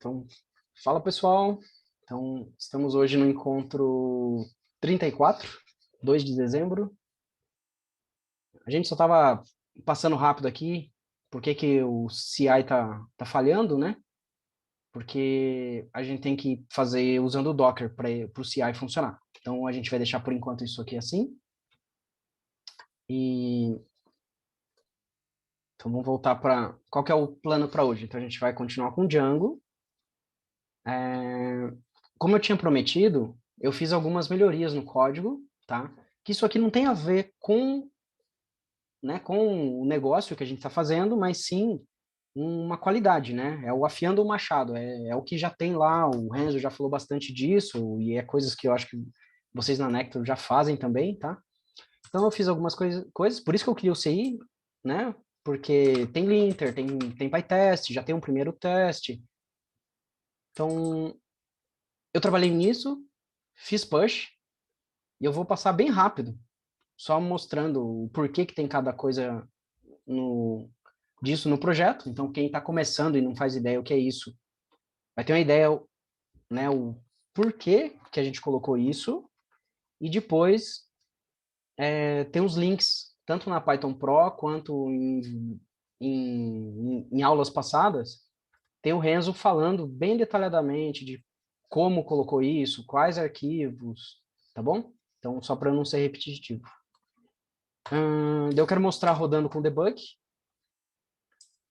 Então, fala pessoal. Então, estamos hoje no encontro 34, 2 de dezembro. A gente só estava passando rápido aqui, por que o CI tá falhando, né? Porque a gente tem que fazer usando o Docker para o CI funcionar. Então, a gente vai deixar por enquanto isso aqui assim. E então, vamos voltar para... Qual que é o plano para hoje? Então, a gente vai continuar com Django. Como eu tinha prometido, eu fiz algumas melhorias no código, tá? Que isso aqui não tem a ver com, né, com o negócio que a gente está fazendo, mas sim uma qualidade, né? É o afiando o machado, é o que já tem lá, o Renzo já falou bastante disso, e é coisas que eu acho que vocês na Nectar já fazem também, tá? Então eu fiz algumas coisas, por isso que eu criei o CI, né? Porque tem linter, tem PyTest, já tem um primeiro teste. Então, eu trabalhei nisso, fiz push, e eu vou passar bem rápido, só mostrando o porquê que tem cada coisa disso no projeto. Então, quem está começando e não faz ideia o que é isso, vai ter uma ideia, né, o porquê que a gente colocou isso, e depois tem os links, tanto na Python Pro quanto em aulas passadas, tem o Renzo falando bem detalhadamente de como colocou isso, quais arquivos, tá bom? Então, só para não ser repetitivo. Eu quero mostrar rodando com debug.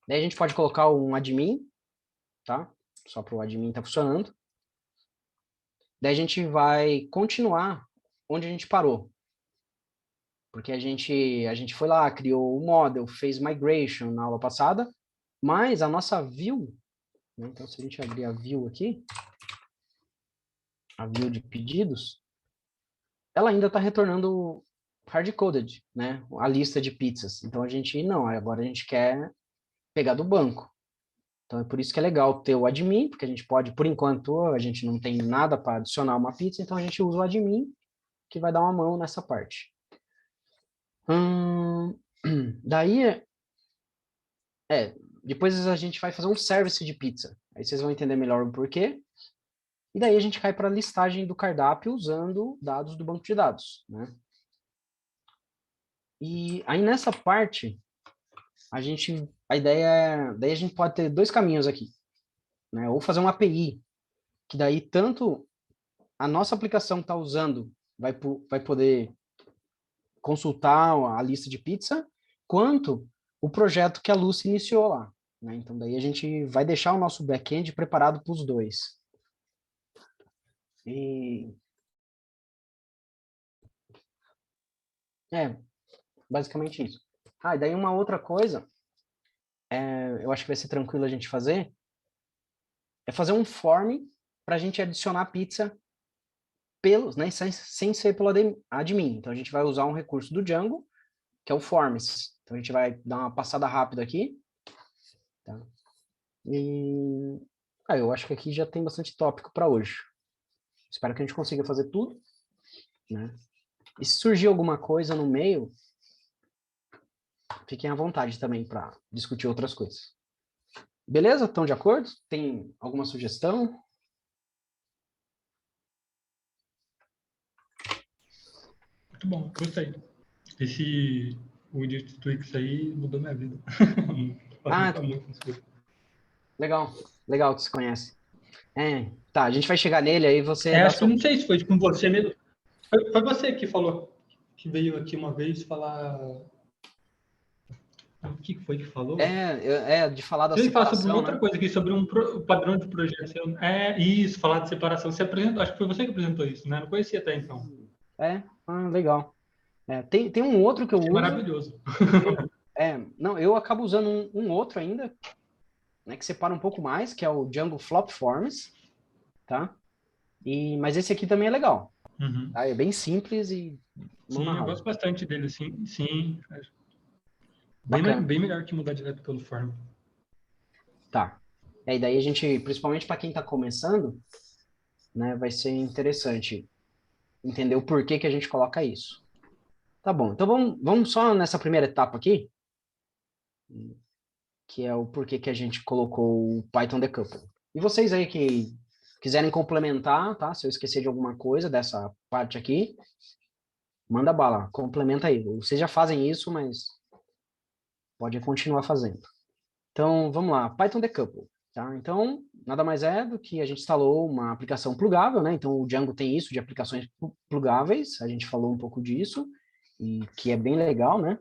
Daí a gente pode colocar um admin, tá? Só para o admin estar funcionando. Daí a gente vai continuar onde a gente parou. Porque a gente foi lá, criou o model, fez migration na aula passada, mas a nossa view, né? Então se a gente abrir a view aqui, a view de pedidos, ela ainda está retornando hard-coded, né? A lista de pizzas. Então não, agora a gente quer pegar do banco. Então é por isso que é legal ter o admin, porque a gente pode, por enquanto, a gente não tem nada para adicionar uma pizza, então a gente usa o admin, que vai dar uma mão nessa parte. Hum, daí, depois a gente vai fazer um service de pizza. Aí vocês vão entender melhor o porquê. E daí a gente cai para a listagem do cardápio usando dados do banco de dados, né? E aí nessa parte, a ideia daí a gente pode ter dois caminhos aqui, né? Ou fazer uma API, que daí tanto a nossa aplicação está usando vai poder consultar a lista de pizza, quanto o projeto que a Lucy iniciou lá, né? Então, daí a gente vai deixar o nosso back-end preparado para os dois. E é, basicamente isso. E daí uma outra coisa, eu acho que vai ser tranquilo a gente fazer, é fazer um form para a gente adicionar pizza pelos, né, sem ser pelo admin. Então, a gente vai usar um recurso do Django, que é o Forms. Então, a gente vai dar uma passada rápida aqui. Tá? E eu acho que aqui já tem bastante tópico para hoje. Espero que a gente consiga fazer tudo, né? E se surgir alguma coisa no meio, fiquem à vontade também para discutir outras coisas. Beleza? Estão de acordo? Tem alguma sugestão? Muito bom, gostei. O Edit Twix aí mudou minha vida. Facilita muito as coisas. Legal. Legal que você conhece. Tá, a gente vai chegar nele, aí você dá Acho que seu... não sei se foi com você mesmo. Foi você que falou, que veio aqui uma vez falar. O que foi que falou? De falar da Você veio falar sobre uma separação, outra né? coisa aqui, sobre padrão de projeção. Isso, falar de separação. Você apresentou, acho que foi você que apresentou isso, né? Não conhecia até então. Legal. Tem um outro que eu Achei uso. maravilhoso. Não, eu acabo usando um outro ainda, né, que separa um pouco mais, que é o Django Flop Forms, tá? Mas esse aqui também é legal. Uhum. Tá? É bem simples e mão na Sim, eu roda. gosto bastante dele, sim. Bacana. Bem melhor que mudar direto pelo form. Tá. E daí a gente, principalmente para quem está começando, né, vai ser interessante entender o porquê que a gente coloca isso. Tá bom, então vamos só nessa primeira etapa aqui, que é o porquê que a gente colocou o Python Decouple. E vocês aí que quiserem complementar, tá? Se eu esquecer de alguma coisa dessa parte aqui, manda bala, complementa aí. Vocês já fazem isso, mas pode continuar fazendo. Então, vamos lá, Python Decouple, tá? Então, nada mais é do que a gente instalou uma aplicação plugável, né? Então, o Django tem isso de aplicações plugáveis, a gente falou um pouco disso, e que é bem legal, né?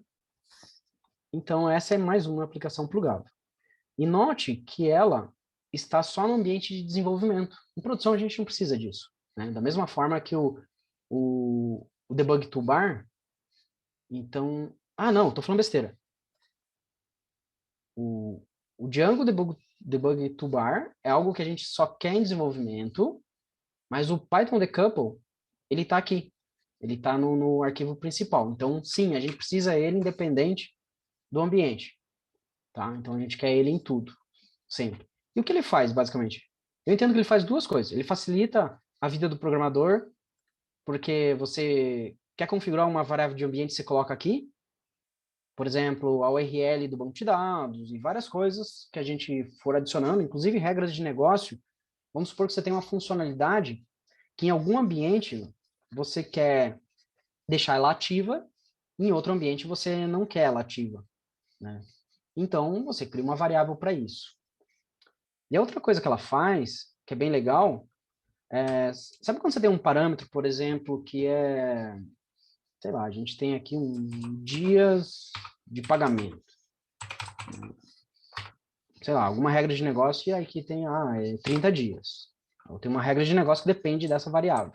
Então, essa é mais uma aplicação plugável. E note que ela está só no ambiente de desenvolvimento. Em produção, a gente não precisa disso, né? Da mesma forma que o debug toolbar, então... Ah, não, estou falando besteira. O Django Debug Toolbar é algo que a gente só quer em desenvolvimento, mas o Python Decouple, ele está aqui. Ele está no arquivo principal. Então, sim, a gente precisa ele independente do ambiente. Tá? Então, a gente quer ele em tudo, sempre. E o que ele faz, basicamente? Eu entendo que ele faz duas coisas. Ele facilita a vida do programador, porque você quer configurar uma variável de ambiente, você coloca aqui, por exemplo, a URL do banco de dados e várias coisas que a gente for adicionando, inclusive regras de negócio. Vamos supor que você tem uma funcionalidade que em algum ambiente você quer deixar ela ativa, em outro ambiente você não quer ela ativa, né? Então, você cria uma variável para isso. E a outra coisa que ela faz, que é bem legal, sabe quando você tem um parâmetro, por exemplo, que é, sei lá, a gente tem aqui dias de pagamento, sei lá, alguma regra de negócio e aí que tem 30 dias. Então, tem uma regra de negócio que depende dessa variável.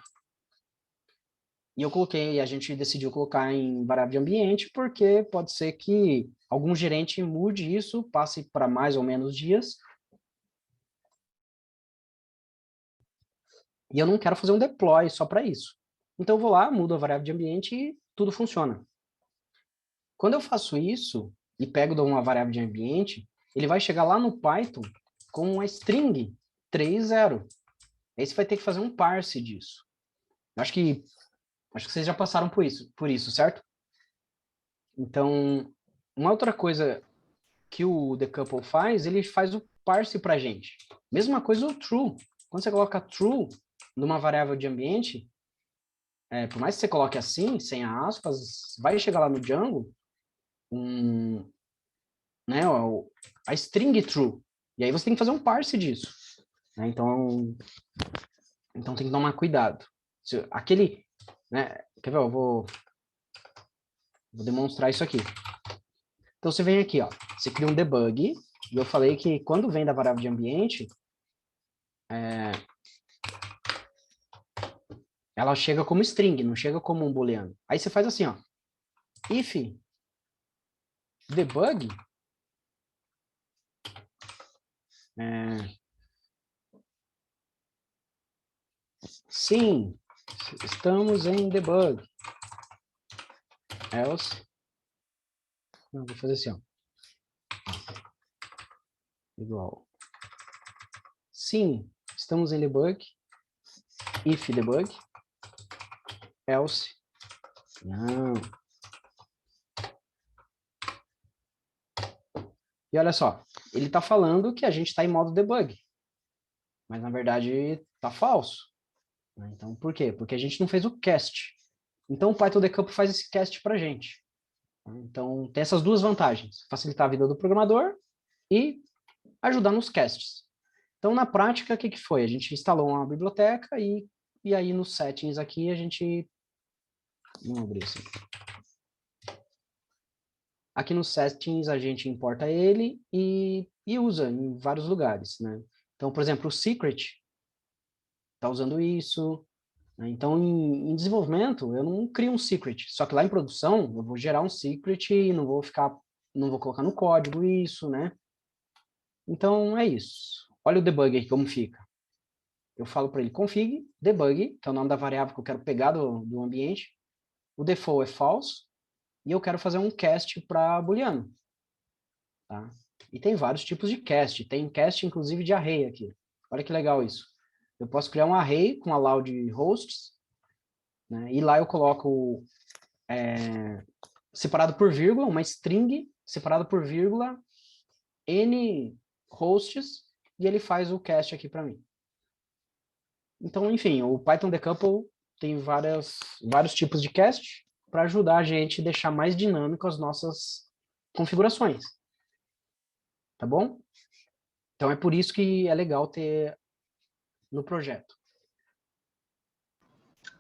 E a gente decidiu colocar em variável de ambiente, porque pode ser que algum gerente mude isso, passe para mais ou menos dias. E eu não quero fazer um deploy só para isso. Então eu vou lá, mudo a variável de ambiente e tudo funciona. Quando eu faço isso e pego uma variável de ambiente, ele vai chegar lá no Python com uma string 3.0. Aí você vai ter que fazer um parse disso. Acho que vocês já passaram por isso, certo? Então, uma outra coisa que o Decouple faz, ele faz o parse para a gente. Mesma coisa o true. Quando você coloca true numa variável de ambiente, por mais que você coloque assim, sem aspas, vai chegar lá no Django né, a string true. E aí você tem que fazer um parse disso. Né? Então tem que tomar cuidado. Aquele, né, quer ver? Eu vou demonstrar isso aqui. Então você vem aqui, ó, você cria um debug, e eu falei que quando vem da variável de ambiente, ela chega como string, não chega como um booleano. Aí você faz assim, ó, if debug sim, estamos em debug. Else, não, vou fazer assim, ó, igual. Sim, estamos em debug. If debug. Else. Não. E olha só, ele está falando que a gente está em modo debug. Mas na verdade está falso. Então por quê? Porque a gente não fez o cast. Então o Python Decouple faz esse cast para a gente. Então tem essas duas vantagens: facilitar a vida do programador e ajudar nos casts. Então na prática, o que foi? A gente instalou uma biblioteca e aí nos settings aqui a gente... Vamos abrir assim. Aqui nos settings a gente importa ele e usa em vários lugares, né? Então, por exemplo, o secret está usando isso, né? Então, em desenvolvimento, eu não crio um secret, só que lá em produção eu vou gerar um secret e não vou colocar no código isso, né? Então, é isso. Olha o debug aqui como fica. Eu falo para ele config, debug, que é o nome da variável que eu quero pegar do ambiente. O default é false e eu quero fazer um cast para booleano. Tá? E tem vários tipos de cast. Tem cast, inclusive, de array aqui. Olha que legal isso. Eu posso criar um array com allow de hosts, né? E lá eu coloco separado por vírgula, uma string separada por vírgula, n hosts, e ele faz o cast aqui para mim. Então, enfim, o Python Decouple tem vários tipos de cast para ajudar a gente a deixar mais dinâmico as nossas configurações. Tá bom? Então, é por isso que é legal ter no projeto.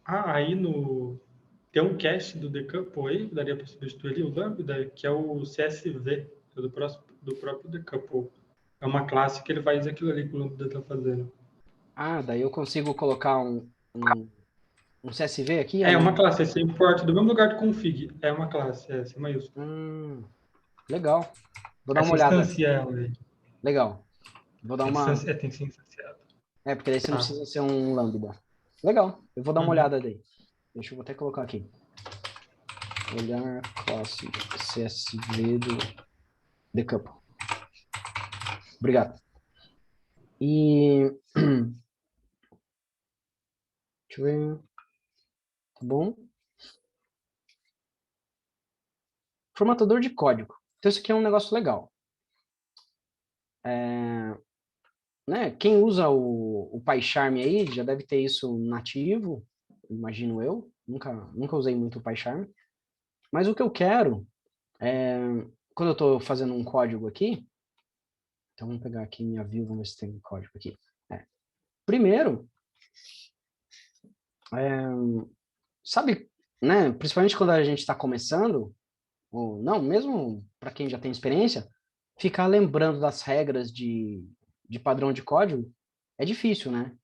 Aí tem um cast do Decouple aí, que daria para substituir ali, o Lambda, que é o CSV, que é do próprio Decouple. É uma classe que ele faz aquilo ali que o Lambda está fazendo. Daí eu consigo colocar um CSV aqui? É uma classe, você importa do mesmo lugar do config. É uma classe, essa é maiúscula. Legal. Vou dar uma Essa olhada. instância ela aí. Legal. Vou dar uma... Tem que ser instanciada. porque daí você não precisa ser um lambda. Legal. Eu vou dar uma olhada daí. Deixa eu até colocar aqui. Olhar classe CSV do Decouple. Obrigado. E... Deixa eu ver. Tá bom? Formatador de código. Então, isso aqui é um negócio legal. Né? Quem usa o PyCharm aí já deve ter isso nativo, imagino eu. Nunca usei muito o PyCharm. Mas o que eu quero é, quando eu estou fazendo um código aqui, então vamos pegar aqui minha view, vamos ver se tem código aqui. Primeiro, sabe, né, principalmente quando a gente está começando, ou não, mesmo para quem já tem experiência, ficar lembrando das regras de padrão de código é difícil, né?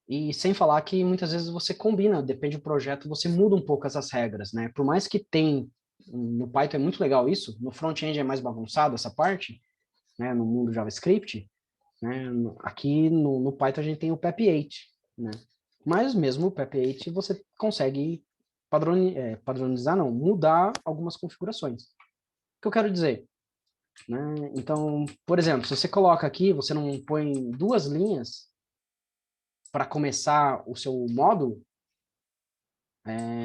E sem falar que muitas vezes você combina, depende do projeto, você muda um pouco essas regras, né? Por mais que tem, no Python é muito legal isso, no front-end é mais bagunçado essa parte, né? No mundo JavaScript, né? Aqui no Python a gente tem o PEP8, né? Mas mesmo o PEP8 você consegue padronizar, não, mudar algumas configurações. O que eu quero dizer? Né? Então, por exemplo, se você coloca aqui, você não põe 2 linhas para começar o seu módulo,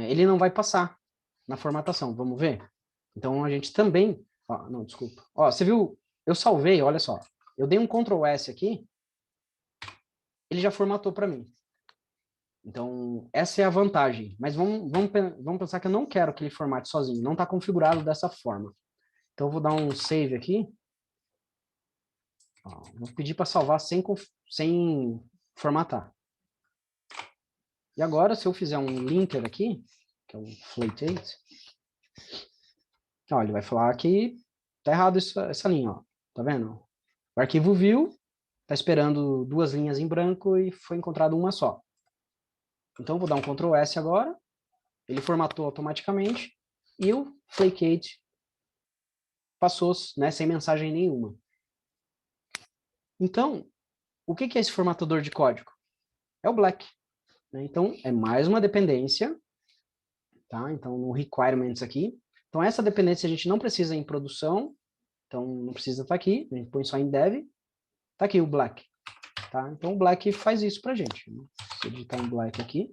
ele não vai passar na formatação. Vamos ver? Então, a gente também... não, desculpa. Você viu? Eu salvei, olha só. Eu dei um Ctrl S aqui, ele já formatou para mim. Então, essa é a vantagem. Mas vamos pensar que eu não quero que ele formate sozinho. Não está configurado dessa forma. Então, eu vou dar um save aqui. Vou pedir para salvar sem formatar. E agora, se eu fizer um linker aqui, que é o Flatate, ele vai falar que tá errado essa linha, ó. Tá vendo? O arquivo view tá esperando 2 linhas em branco e foi encontrado uma só. Então, eu vou dar um Ctrl S agora, ele formatou automaticamente e o Flakate passou, né, sem mensagem nenhuma. Então, o que é esse formatador de código? É o Black. Né? Então, é mais uma dependência, tá? Então, no requirements aqui. Então, essa dependência a gente não precisa em produção, então não precisa estar aqui, a gente põe só em dev. Tá aqui o Black. Tá? Então, o Black faz isso pra gente. Se eu digitar em Black aqui,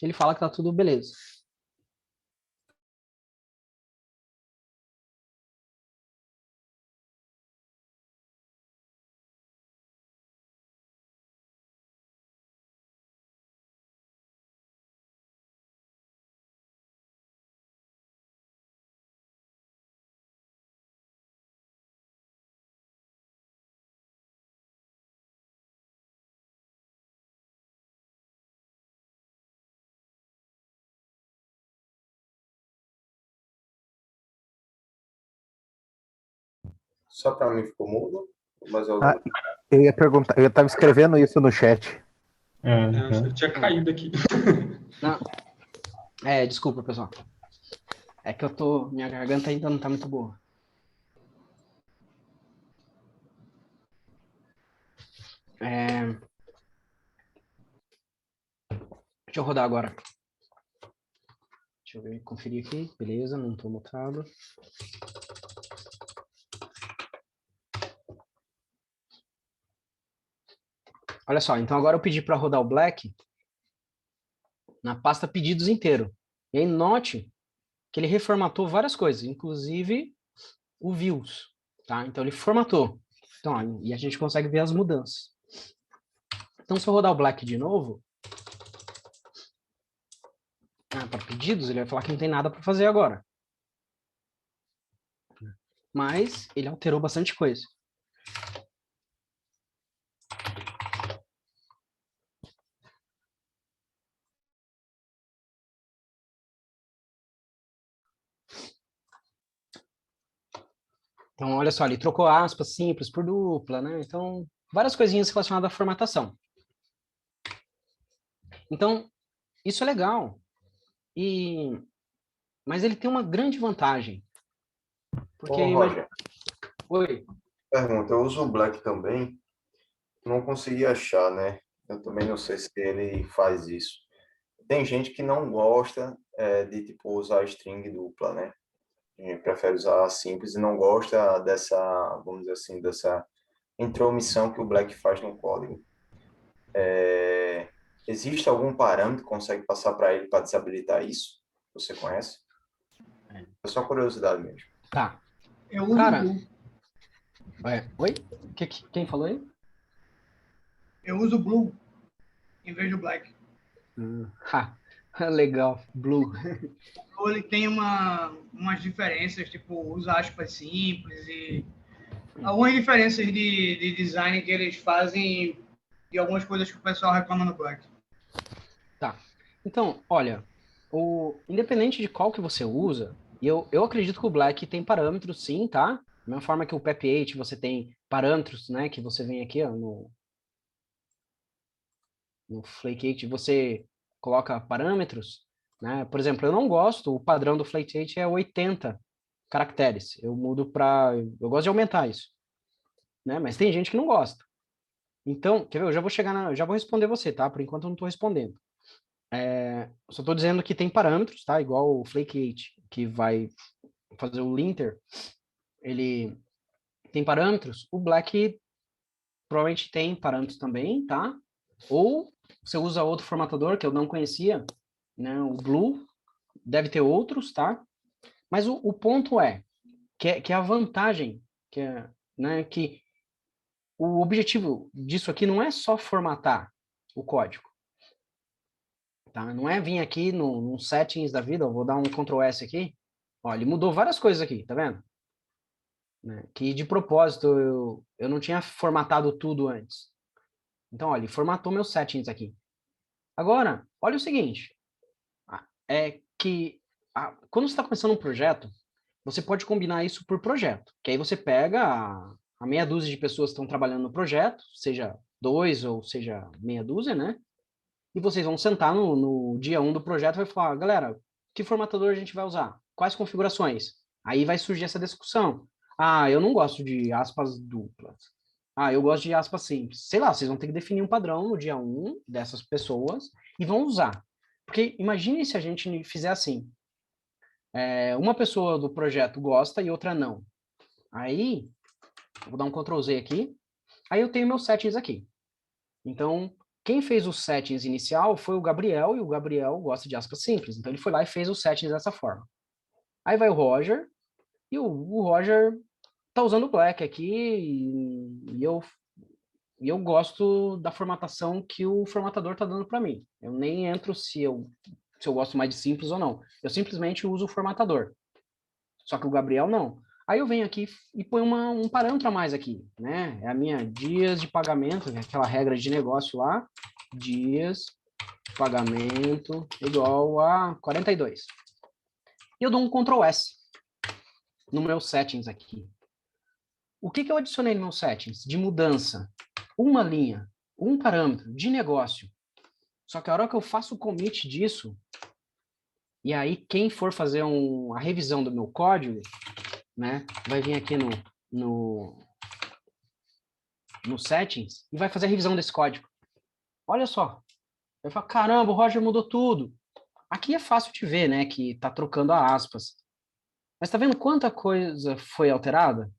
ele fala que tá tudo beleza. Só para mim ficou mudo? Mas eu... eu ia perguntar, eu estava escrevendo isso no chat. Eu tinha caído aqui. Não. Desculpa, pessoal. É que minha garganta ainda não tá muito boa. Deixa eu rodar agora. Deixa eu ver, conferir aqui. Beleza, não estou mutado. Olha só, então agora eu pedi para rodar o Black na pasta pedidos inteiro. E aí note que ele reformatou várias coisas, inclusive o views. Tá? Então ele formatou. Então, ó, e a gente consegue ver as mudanças. Então, se eu rodar o Black de novo, para pedidos, ele vai falar que não tem nada para fazer agora. Mas ele alterou bastante coisa. Então, olha só, ele trocou aspas simples por dupla, né? Então, várias coisinhas relacionadas à formatação. Então, isso é legal. Mas ele tem uma grande vantagem. Porque, Ô, Roger, Oi. pergunta, eu uso o Black também, não consegui achar, né? Eu também não sei se ele faz isso. Tem gente que não gosta de, tipo, usar string dupla, né? A gente prefere usar simples e não gosta dessa, vamos dizer assim, dessa intromissão que o Black faz no código. Existe algum parâmetro que consegue passar para ele para desabilitar isso? Você conhece? É só curiosidade mesmo. Tá. Eu uso Cara, o Blue. Oi? Quem falou aí? Eu uso o Blue em vez do Black. Legal. Blue. O Blue ele tem umas diferenças, tipo, usa aspas simples e algumas diferenças de design que eles fazem e algumas coisas que o pessoal reclama no Black. Tá. Então, olha, independente de qual que você usa, eu acredito que o Black tem parâmetros, sim, tá? Da mesma forma que o PEP8 você tem parâmetros, né? Que você vem aqui, ó, no Flake8, você coloca parâmetros, né? Por exemplo, eu não gosto, o padrão do Flake8 é 80 caracteres. Eu mudo para... Eu gosto de aumentar isso, né? Mas tem gente que não gosta. Então, quer ver? Eu já vou já vou responder você, tá? Por enquanto eu não estou respondendo. Só estou dizendo que tem parâmetros, tá? Igual o Flake8, que vai fazer o linter, ele tem parâmetros. O Black provavelmente tem parâmetros também, tá? Ou você usa outro formatador que eu não conhecia, né? O Blue deve ter outros, tá? Mas o ponto é que a vantagem, né, que o objetivo disso aqui não é só formatar o código, tá? Não é vir aqui no settings da vida, eu vou dar um Ctrl S aqui, ó, ele mudou várias coisas aqui, tá vendo? Né? Que de propósito eu não tinha formatado tudo antes. Então, olha, ele formatou meus settings aqui. Agora, olha o seguinte, é que quando você está começando um projeto, você pode combinar isso por projeto, que aí você pega a meia dúzia de pessoas que estão trabalhando no projeto, seja 2 ou seja meia dúzia, né? E vocês vão sentar no dia 1 do projeto e vai falar, galera, que formatador a gente vai usar? Quais configurações? Aí vai surgir essa discussão. Ah, eu não gosto de aspas duplas. Ah, eu gosto de aspas simples. Sei lá, vocês vão ter que definir um padrão no dia 1 dessas pessoas e vão usar. Porque imagine se a gente fizer assim. Uma pessoa do projeto gosta e outra não. Aí, vou dar um Ctrl Z aqui. Aí eu tenho meus settings aqui. Então, quem fez os settings inicial foi o Gabriel, e o Gabriel gosta de aspas simples. Então, ele foi lá e fez os settings dessa forma. Aí vai o Roger, e o Roger tá usando o Black aqui, e eu gosto da formatação que o formatador tá dando para mim. Eu nem entro se eu gosto mais de simples ou não. Eu simplesmente uso o formatador. Só que o Gabriel não. Aí eu venho aqui e ponho um parâmetro a mais aqui, né? É a minha dias de pagamento, aquela regra de negócio lá, dias de pagamento igual a 42. E eu dou um Ctrl S no meu settings aqui. O que eu adicionei no meu settings? De mudança. Uma linha, um parâmetro de negócio. Só que a hora que eu faço o commit disso, e aí quem for fazer a revisão do meu código, né, vai vir aqui no settings e vai fazer a revisão desse código. Olha só. Eu falo, caramba, o Roger mudou tudo. Aqui é fácil de ver, né, que tá trocando a aspas. Mas tá vendo quanta coisa foi alterada?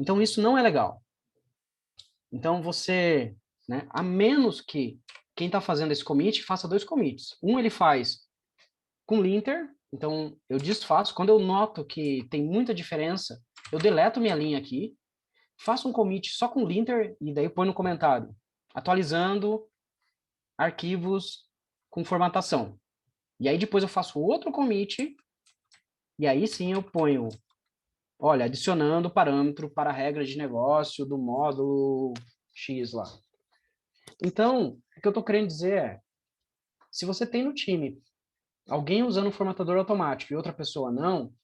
Então isso não é legal. Então você, né, a menos que quem está fazendo esse commit faça 2 commits. Um ele faz com linter, então eu desfaço. Quando eu noto que tem muita diferença, eu deleto minha linha aqui, faço um commit só com linter e daí põe no comentário, atualizando arquivos com formatação. E aí depois eu faço outro commit, e aí sim eu ponho, olha, adicionando parâmetro para a regra de negócio do módulo X lá. Então, o que eu estou querendo dizer é, se você tem no time alguém usando um formatador automático e outra pessoa não,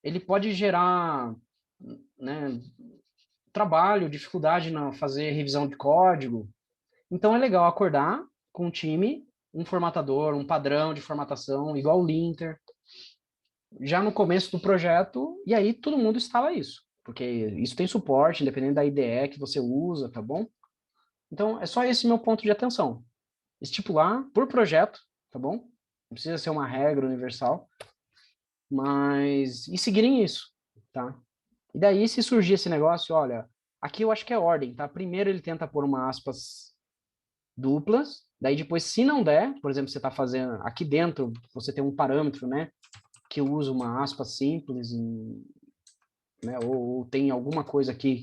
ele pode gerar, né, trabalho, dificuldade na fazer revisão de código. Então é legal acordar com o time, um formatador, um padrão de formatação, igual o linter, já no começo do projeto, e aí todo mundo instala isso, porque isso tem suporte, independente da IDE que você usa, tá bom? Então é só esse meu ponto de atenção. Estipular por projeto, tá bom? Não precisa ser uma regra universal, mas e seguirem isso, tá? E daí, se surgir esse negócio, olha, aqui eu acho que é ordem, tá? Primeiro ele tenta pôr uma aspas duplas, daí depois, se não der, por exemplo, você está fazendo aqui dentro, você tem um parâmetro, né? Que usa uma aspa simples, né? Ou tem alguma coisa aqui,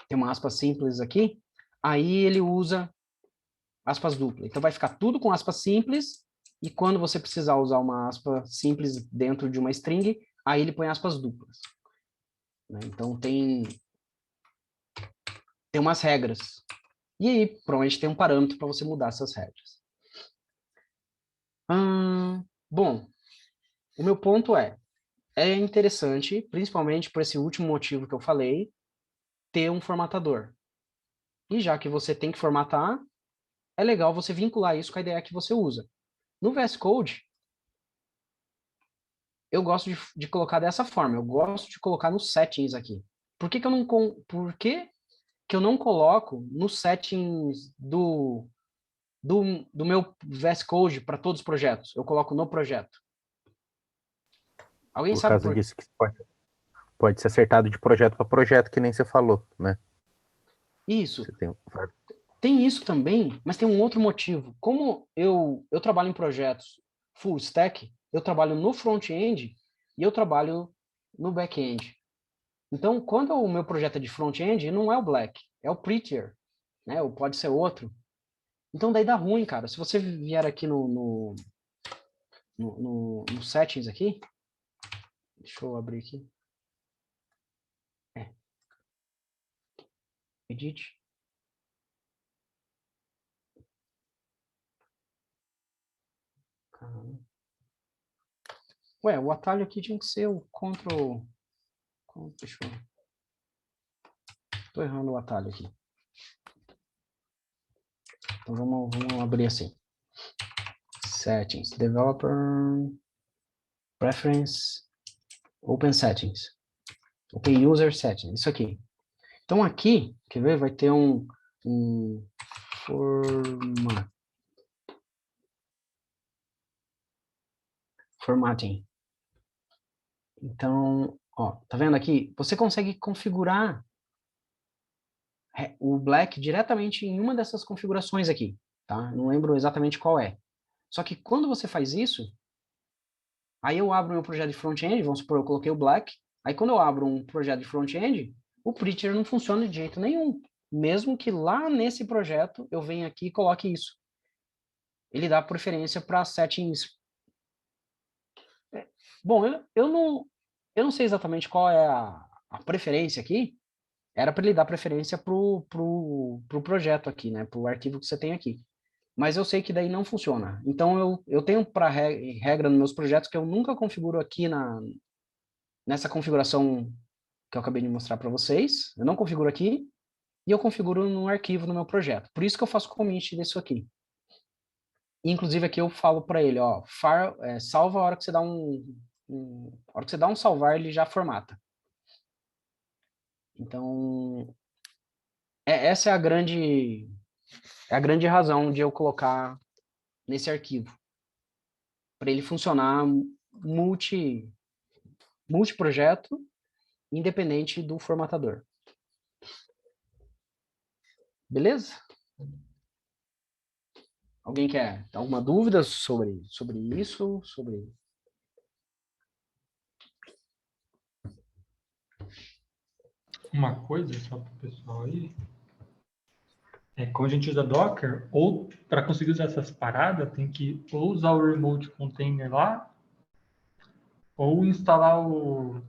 tem uma aspa simples aqui, aí ele usa aspas duplas. Então vai ficar tudo com aspas simples, e quando você precisar usar uma aspa simples dentro de uma string, aí ele põe aspas duplas. Né? Então tem umas regras. E aí, provavelmente tem um parâmetro para você mudar essas regras. Bom, o meu ponto é interessante, principalmente por esse último motivo que eu falei, ter um formatador. E já que você tem que formatar, é legal você vincular isso com a ideia que você usa. No VS Code, eu gosto de colocar dessa forma, eu gosto de colocar nos settings aqui. Por que que eu não coloco nos settings do meu VS Code para todos os projetos? Eu coloco no projeto. Alguém Por sabe causa disso que pode ser acertado de projeto para projeto, que nem você falou, né? Isso. Você tem... Tem isso também, mas tem um outro motivo. Como eu trabalho em projetos full stack, eu trabalho no front-end e eu trabalho no back-end. Então, quando o meu projeto é de front-end, não é o Black, é o Prettier, né? Ou pode ser outro. Então, daí dá ruim, cara. Se você vier aqui no settings aqui, deixa eu abrir aqui. Edit. Ué, o atalho aqui tinha que ser o Ctrl... Deixa eu... Tô errando o atalho aqui. Então vamos abrir assim. Settings, Developer, Preference, Open Settings, Open User Settings, isso aqui. Então aqui, quer ver, vai ter um formatting. Então, ó, tá vendo aqui? Você consegue configurar o Black diretamente em uma dessas configurações aqui, tá? Não lembro exatamente qual é. Só que quando você faz isso, aí eu abro meu projeto de front-end, vamos supor, eu coloquei o Black, aí quando eu abro um projeto de front-end, o Prettier não funciona de jeito nenhum, mesmo que lá nesse projeto eu venha aqui e coloque isso. Ele dá preferência para settings. Bom, eu não sei exatamente qual é a preferência aqui, era para ele dar preferência pro projeto aqui, né, pro arquivo que você tem aqui. Mas eu sei que daí não funciona. Então eu tenho para regra nos meus projetos que eu nunca configuro aqui nessa configuração que eu acabei de mostrar para vocês. Eu não configuro aqui e eu configuro no arquivo no meu projeto. Por isso que eu faço commit disso aqui. E, inclusive aqui eu falo para ele, ó, salva a hora que você dá a hora que você dá um salvar, ele já formata. Então, essa é a grande razão de eu colocar nesse arquivo, para ele funcionar multiprojeto, independente do formatador. Beleza? Alguém quer alguma dúvida sobre isso? uma coisa só para o pessoal aí. Quando a gente usa Docker, ou para conseguir usar essas paradas, tem que ou usar o remote container lá, ou instalar o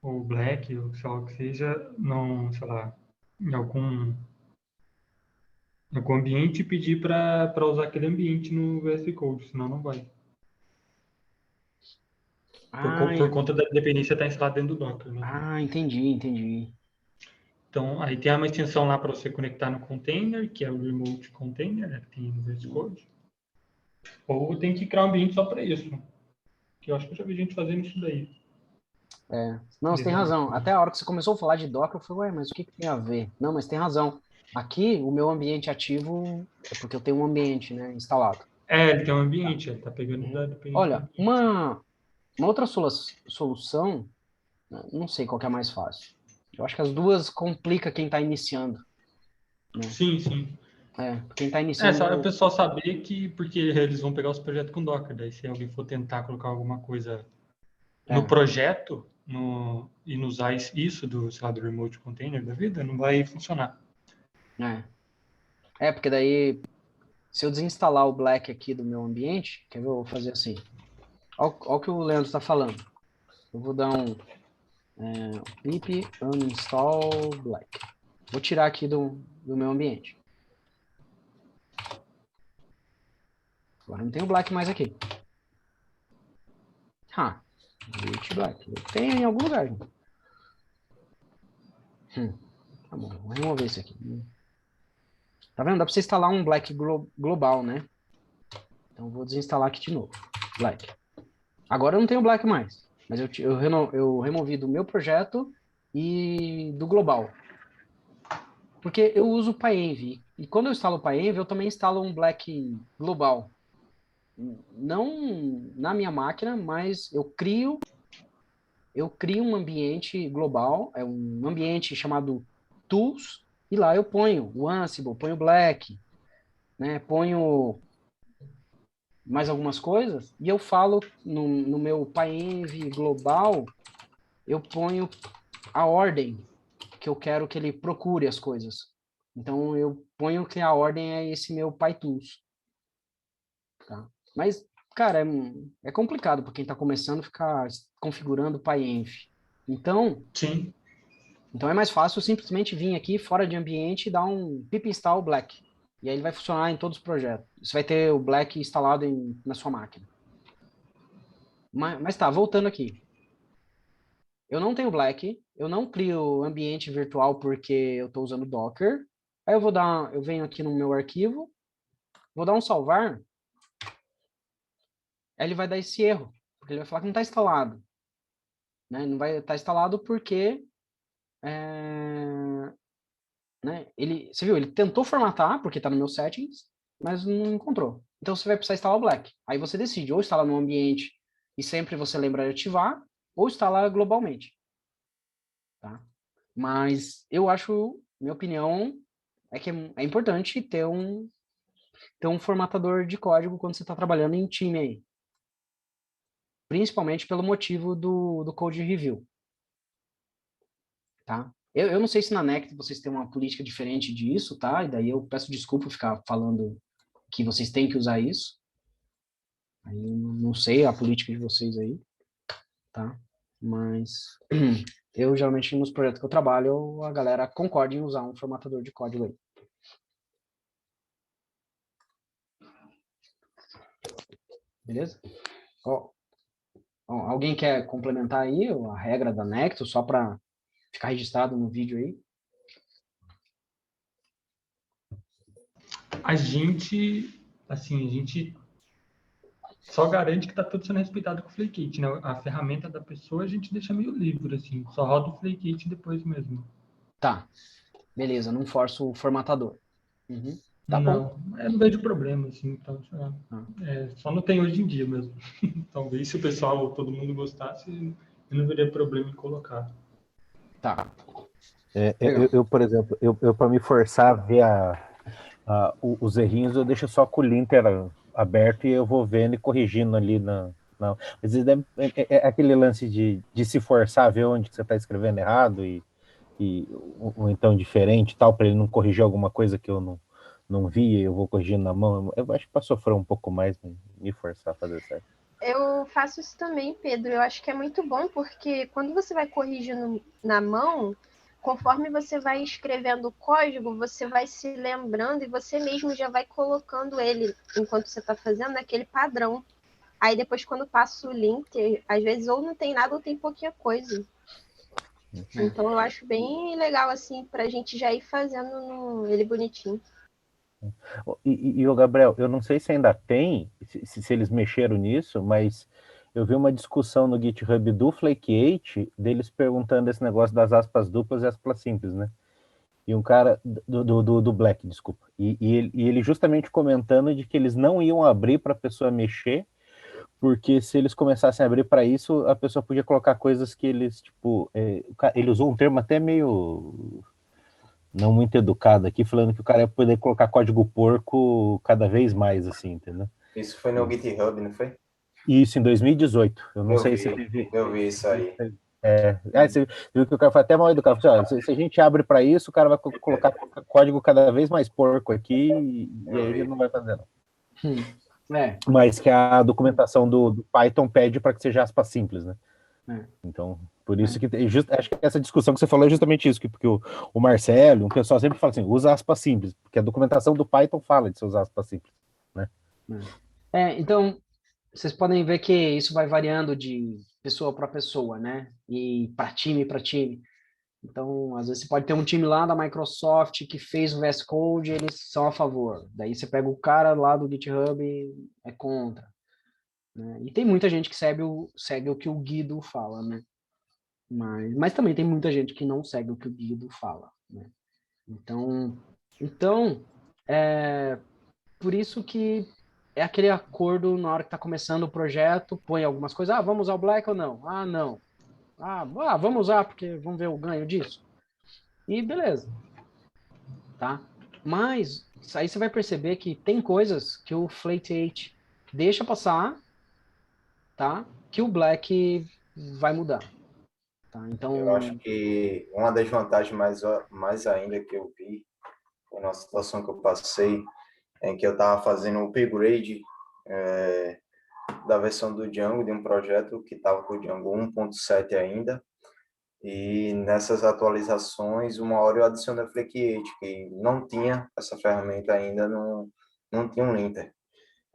Black, ou sei lá o que seja, não, sei lá, em algum ambiente e pedir para usar aquele ambiente no VS Code, senão não vai. Por conta da dependência estar instalada dentro do Docker, né? Entendi. Então, aí tem uma extensão lá para você conectar no container, que é o Remote Container, né, que tem no VS Code. Ou tem que criar um ambiente só para isso. Que eu acho que eu já vi gente fazendo isso daí. Não, você tem razão. Até a hora que você começou a falar de Docker, eu falei, ué, mas o que tem a ver? Não, mas tem razão. Aqui, o meu ambiente ativo é porque eu tenho um ambiente, né, instalado. Ele tem um ambiente, ele tá pegando da dependência. Olha, uma outra solução, não sei qual que é a mais fácil. Eu acho que as duas complica quem está iniciando. Né? Sim. Quem está iniciando... só o pessoal saber que, porque eles vão pegar os projetos com Docker, daí se alguém for tentar colocar alguma coisa no projeto e não usar isso do Remote Container da vida, não vai funcionar. Porque daí, se eu desinstalar o Black aqui do meu ambiente, quer ver, eu vou fazer assim. Olha o que o Leandro está falando. Eu vou dar um pip uninstall Black. Vou tirar aqui do meu ambiente. Agora não tem o Black mais aqui. Delete Black. Tem em algum lugar. Tá bom, vou remover isso aqui. Tá vendo? Dá para você instalar um Black global, né? Então vou desinstalar aqui de novo. Black. Agora eu não tenho Black mais. Mas eu removi do meu projeto e do global. Porque eu uso o PyEnv. E quando eu instalo o PyEnv, eu também instalo um Black global. Não na minha máquina, mas eu crio um ambiente global, é um ambiente chamado Tools, e lá eu ponho o Ansible, ponho o Black, né, ponho mais algumas coisas, e eu falo no meu PyEnv global, eu ponho a ordem que eu quero que ele procure as coisas. Então, eu ponho que a ordem é esse meu PyTools. Tá? Mas, cara, é complicado para quem está começando ficar configurando PyEnv. Então, Sim. Então é mais fácil simplesmente vir aqui fora de ambiente e dar um pip install Black. E aí ele vai funcionar em todos os projetos. Você vai ter o Black instalado na sua máquina. Mas tá, voltando aqui. Eu não tenho Black, eu não crio ambiente virtual porque eu estou usando Docker. Aí eu venho aqui no meu arquivo, vou dar um salvar. Aí ele vai dar esse erro, porque ele vai falar que não está instalado. Né? Não vai estar instalado porque né? Você viu, ele tentou formatar, porque está no meu settings, mas não encontrou. Então você vai precisar instalar o Black. Aí você decide, ou instalar no ambiente e sempre você lembra de ativar, ou instalar globalmente. Tá? Mas eu acho, minha opinião, é que é importante ter um formatador de código quando você está trabalhando em time aí. Principalmente pelo motivo do code review. Tá? Eu não sei se na Nect vocês têm uma política diferente disso, tá? E daí eu peço desculpa por ficar falando que vocês têm que usar isso. Aí eu não sei a política de vocês aí, tá? Mas eu geralmente nos projetos que eu trabalho, a galera concorda em usar um formatador de código aí. Beleza? Alguém quer complementar aí a regra da Necto, só para ficar registrado no vídeo aí? A gente só garante que está tudo sendo respeitado com o Flykit, né? A ferramenta da pessoa a gente deixa meio livre, assim. Só roda o Flykit depois mesmo. Tá. Beleza, não forço o formatador. Uhum. Tá não, bom. Eu não vejo problema, assim. Então, só não tem hoje em dia mesmo. Talvez se o pessoal, todo mundo gostasse, eu não veria problema em colocar. Tá. Eu, por exemplo, eu para me forçar a ver os errinhos, eu deixo só com o linter aberto e eu vou vendo e corrigindo ali Não. Às vezes é aquele lance de se forçar a ver onde que você está escrevendo errado ou então diferente e tal, para ele não corrigir alguma coisa que eu não vi e eu vou corrigindo na mão. Eu acho que para sofrer um pouco mais, me forçar a fazer certo. Eu faço isso também, Pedro. Eu acho que é muito bom, porque quando você vai corrigindo na mão, conforme você vai escrevendo o código, você vai se lembrando e você mesmo já vai colocando ele, enquanto você está fazendo, naquele padrão. Aí depois, quando passa o linter, às vezes ou não tem nada ou tem pouquinha coisa. Então eu acho bem legal, assim, pra gente já ir fazendo ele bonitinho. E o Gabriel, eu não sei se ainda tem, se eles mexeram nisso, mas eu vi uma discussão no GitHub do Flake8 deles perguntando esse negócio das aspas duplas e aspas simples, né? E um cara do Black, desculpa. E ele justamente comentando de que eles não iam abrir para a pessoa mexer, porque se eles começassem a abrir para isso, a pessoa podia colocar coisas que eles, tipo, ele usou um termo até meio não muito educado aqui, falando que o cara ia poder colocar código porco cada vez mais, assim, entendeu? Isso foi no GitHub, não foi? Isso em 2018. Eu não sei se teve. Eu vi isso aí. Você viu que o cara foi até mal educado. Se a gente abre para isso, o cara vai colocar código cada vez mais porco aqui e aí ele não vai fazer, não. Mas que a documentação do Python pede para que seja aspas simples, né? Então, por isso que acho que essa discussão que você falou é justamente isso, porque o Marcelo, o pessoal sempre fala assim, usa aspas simples, porque a documentação do Python fala de você usar aspas simples, né? Então, vocês podem ver que isso vai variando de pessoa para pessoa, né? E para time para time. Então, às vezes você pode ter um time lá da Microsoft que fez o VS Code, eles são a favor. Daí você pega o cara lá do GitHub e é contra. Né? E tem muita gente que segue o que o Guido fala, né? Mas também tem muita gente que não segue o que o Guido fala, né? Então, por isso que é aquele acordo na hora que está começando o projeto, põe algumas coisas, vamos usar o Black ou não? Não. Vamos usar porque vamos ver o ganho disso. E beleza. Tá? Mas aí você vai perceber que tem coisas que o Flake8 deixa passar, tá? Que o Black vai mudar. Tá? Então, eu acho que uma das vantagens mais ainda que eu vi foi na situação que eu passei, em que eu estava fazendo o upgrade da versão do Django, de um projeto que estava com o Django 1.7 ainda, e nessas atualizações, uma hora eu adicionei o Flake8, que não tinha essa ferramenta ainda, não tinha um linter.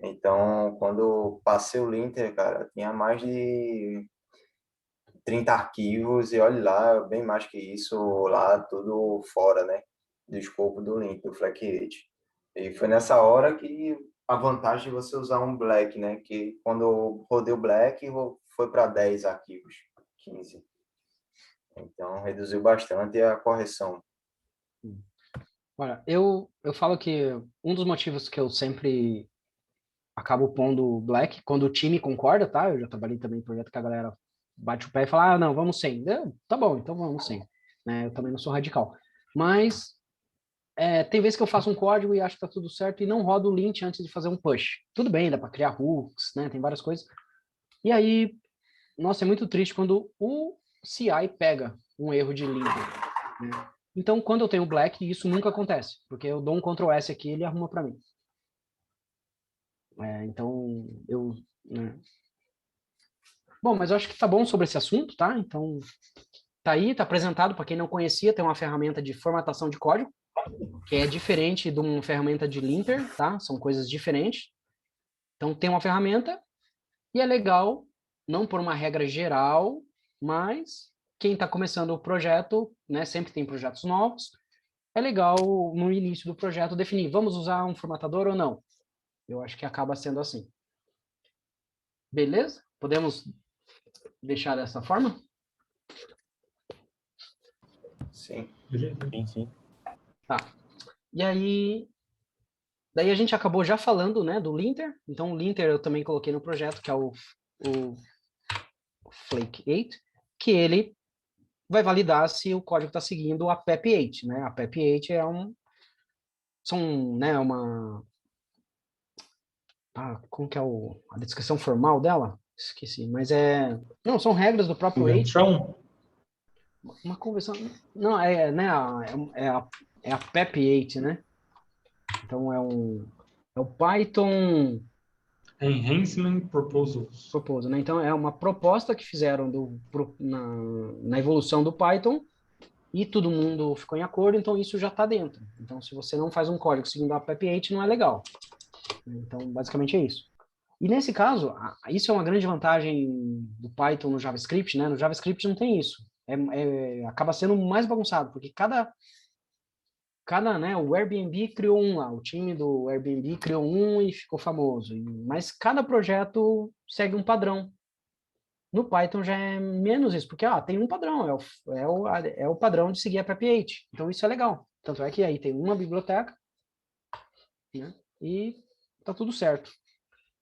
Então, quando eu passei o linter, cara, tinha mais de 30 arquivos e olha lá, bem mais que isso lá, tudo fora, né, do escopo do link, do Flake8. E foi nessa hora que a vantagem de você usar um Black, né, que quando eu rodei o Black, foi para 10 arquivos, 15. Então, reduziu bastante a correção. olha, eu falo que um dos motivos que eu sempre acabo pondo Black, quando o time concorda, tá? Eu já trabalhei também em projeto que a galera bate o pé e fala, não, vamos sem. Tá bom, então vamos sem. Né? Eu também não sou radical. Mas tem vezes que eu faço um código e acho que tá tudo certo e não rodo o lint antes de fazer um push. Tudo bem, dá para criar hooks, né? Tem várias coisas. E aí, nossa, é muito triste quando o CI pega um erro de linter, né? Então, quando eu tenho Black, isso nunca acontece, porque eu dou um Ctrl S aqui e ele arruma para mim. Então, né? Bom, mas eu acho que tá bom sobre esse assunto, tá? Então, tá aí, tá apresentado para quem não conhecia, tem uma ferramenta de formatação de código, que é diferente de uma ferramenta de linter, tá? São coisas diferentes. Então, tem uma ferramenta e é legal, não por uma regra geral, mas quem está começando o projeto, né, sempre tem projetos novos, é legal no início do projeto definir, vamos usar um formatador ou não? Eu acho que acaba sendo assim. Beleza? Podemos deixar dessa forma? Sim. Sim. Tá. E aí, daí a gente acabou já falando, né, do linter. Então, o linter eu também coloquei no projeto, que é o Flake8, que ele vai validar se o código está seguindo a PEP8, né? A PEP8 né, como que é a descrição formal dela? Esqueci, mas não, são regras do próprio H. Convenção? Uma convenção, não, né, é a PEP8, né? Então é o Python Enhancement Proposals. Proposal, né? Então é uma proposta que fizeram na evolução do Python e todo mundo ficou em acordo, então isso já está dentro. Então se você não faz um código seguindo a PEP8, não é legal. Então basicamente é isso. E nesse caso, isso é uma grande vantagem do Python no JavaScript, né? No JavaScript não tem isso. Acaba sendo mais bagunçado, porque né, o Airbnb criou um lá, o time do Airbnb criou um e ficou famoso. Mas cada projeto segue um padrão. No Python já é menos isso, porque tem um padrão, é o padrão de seguir a PEP8. Então isso é legal. Tanto é que aí tem uma biblioteca, né, e tá tudo certo.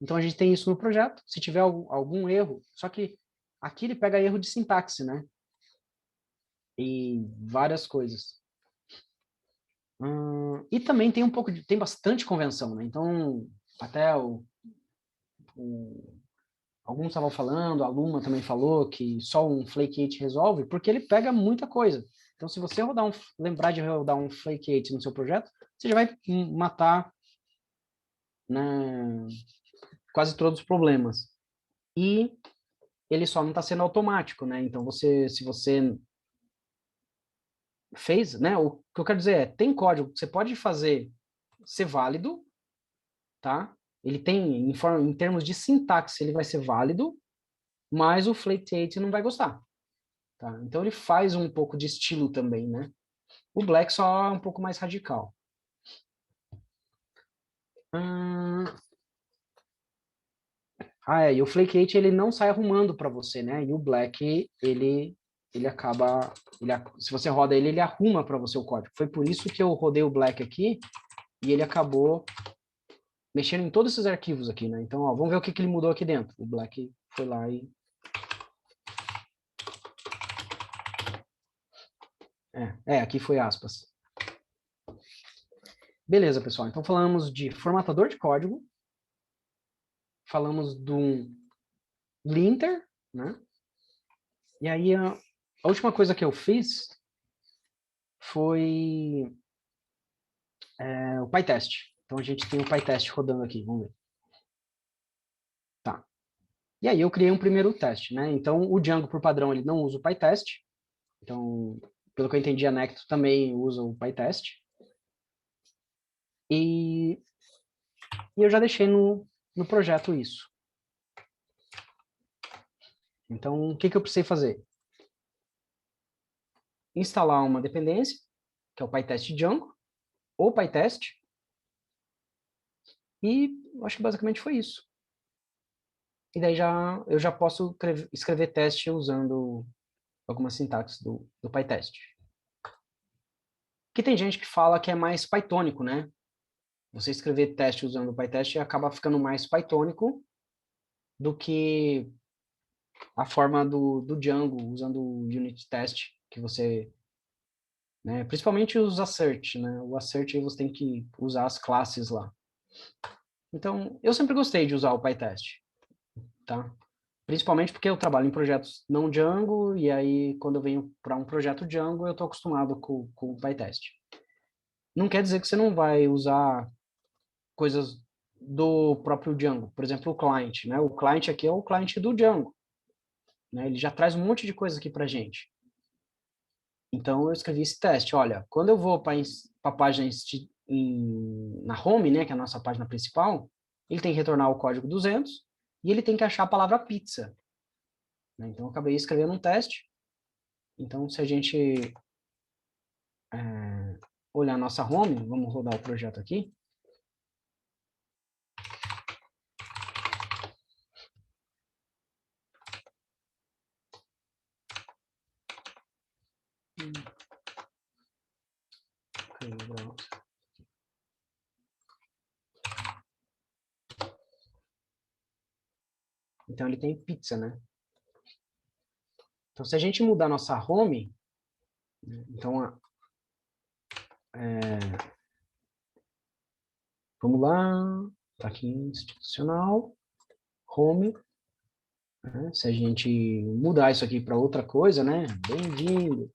Então a gente tem isso no projeto. Se tiver algum erro, só que aqui ele pega erro de sintaxe, né? E várias coisas. E também tem bastante convenção, né? Então, até alguns estavam falando, a Luma também falou que só um Flake8 resolve, porque ele pega muita coisa. Então, se você lembrar de rodar um Flake8 no seu projeto, você já vai matar, né, quase todos os problemas. E ele só não está sendo automático, né? Então, se você fez, né? O que eu quero dizer tem código que você pode fazer ser válido, tá? Ele tem, em termos de sintaxe, ele vai ser válido, mas o Flake8 não vai gostar, tá? Então ele faz um pouco de estilo também, né? O Black só é um pouco mais radical. E o Flake8 ele não sai arrumando para você, né? E o Black ele acaba, se você roda ele arruma para você o código. Foi por isso que eu rodei o Black aqui e ele acabou mexendo em todos esses arquivos aqui, né? Então, ó, vamos ver o que ele mudou aqui dentro. O Black foi lá e aqui foi aspas. Beleza, pessoal. Então falamos de formatador de código, falamos do linter, né? E aí a última coisa que eu fiz foi o PyTest. Então a gente tem o PyTest rodando aqui, vamos ver. Tá. E aí eu criei um primeiro teste, né? Então o Django por padrão ele não usa o PyTest. Então, pelo que eu entendi, a Necto também usa o PyTest. E eu já deixei no projeto isso. Então, o que eu precisei fazer? Instalar uma dependência, que é o PyTest Django, ou PyTest, e acho que basicamente foi isso. E daí eu já posso escrever teste usando alguma sintaxe do PyTest. Que tem gente que fala que é mais pythônico, né? Você escrever teste usando o PyTest acaba ficando mais pythônico do que a forma do Django usando o unit test, que você, né, principalmente os assert, né? O assert você tem que usar as classes lá. Então, eu sempre gostei de usar o PyTest, tá? Principalmente porque eu trabalho em projetos não Django, e aí quando eu venho para um projeto Django, eu estou acostumado com o PyTest. Não quer dizer que você não vai usar coisas do próprio Django. Por exemplo, o client, né? O client aqui é o client do Django, né? Ele já traz um monte de coisa aqui para gente. Então, eu escrevi esse teste. Olha, quando eu vou para a página na home, né, que é a nossa página principal, ele tem que retornar o código 200 e ele tem que achar a palavra pizza. Né? Então, eu acabei escrevendo um teste. Então, se a gente olhar a nossa home, vamos rodar o projeto aqui. Então, ele tem pizza, né? Então, se a gente mudar nossa home, então, vamos lá, tá aqui, institucional, home, né? Se a gente mudar isso aqui para outra coisa, né? Bem-vindo.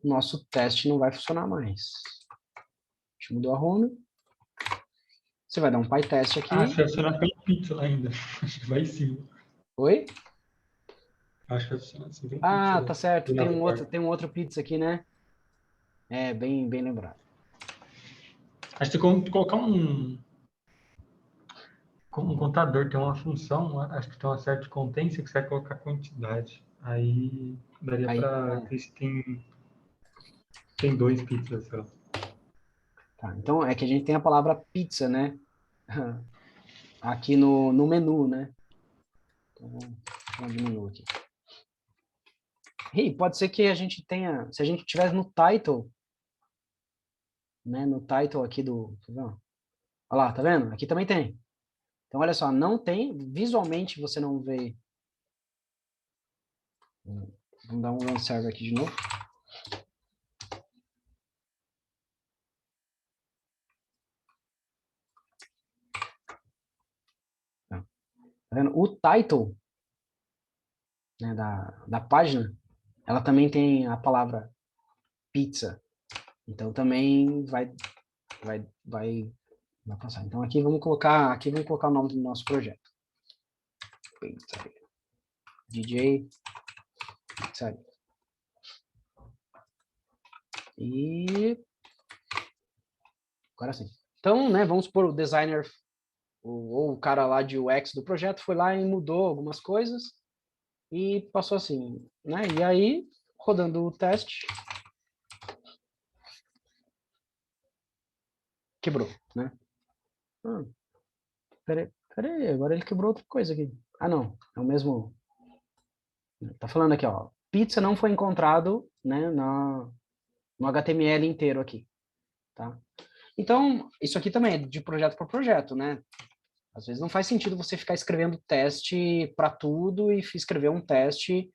Nosso teste não vai funcionar mais. A gente mudou a home. Você vai dar um PyTest aqui. Ah, se funcionar pelo pixel ainda. Acho que vai sim. Oi? Acho que vai funcionar assim pelo Ah, pixel. tá certo. Do navegador. Tem um outro pizza aqui, né? É, bem lembrado. Acho que como colocar um contador, tem uma função, acho que tem uma certa contência que você vai colocar quantidade. Aí daria Aí, para ver se tem 2 pizzas só. tá. Então, é que a gente tem a palavra pizza, né? Aqui no menu, né? Então, vamos chamar de menu aqui. Pode ser que a gente tenha, se a gente tivesse no title, né? No title aqui do, olha lá, tá vendo? Aqui também tem. Então, olha só, não tem, visualmente você não vê. Vamos dar um run server aqui de novo. Tá vendo? O title, né, da página, ela também tem a palavra pizza. Então também vai passar. Então aqui vamos colocar o nome do nosso projeto. Pizzaria. DJ Pizzaria. E agora sim. Então, né, vamos supor o designer ou o cara lá de UX do projeto foi lá e mudou algumas coisas e passou assim, né? E aí, rodando o teste, quebrou, né? Peraí, agora ele quebrou outra coisa aqui. Ah, não, é o mesmo. Tá falando aqui, ó. Pizza não foi encontrado, né, no HTML inteiro aqui, tá? Então, isso aqui também é de projeto para projeto, né? Às vezes não faz sentido você ficar escrevendo teste para tudo e escrever um teste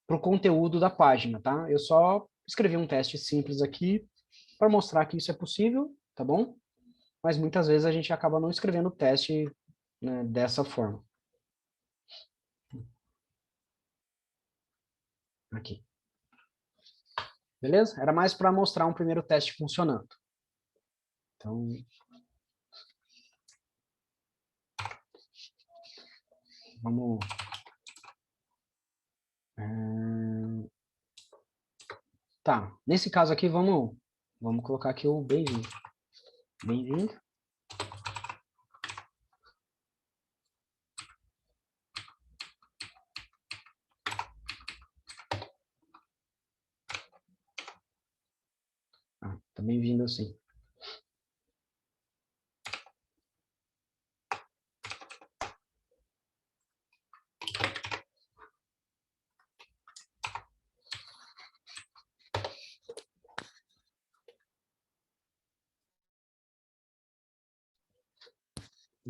para o conteúdo da página, tá? Eu só escrevi um teste simples aqui para mostrar que isso é possível, tá bom? Mas muitas vezes a gente acaba não escrevendo o teste, né, dessa forma. Aqui. Beleza? Era mais para mostrar um primeiro teste funcionando. Então, vamos... Tá, nesse caso aqui, vamos colocar aqui o bem-vindo. Bem-vindo. Ah, tá bem-vindo assim.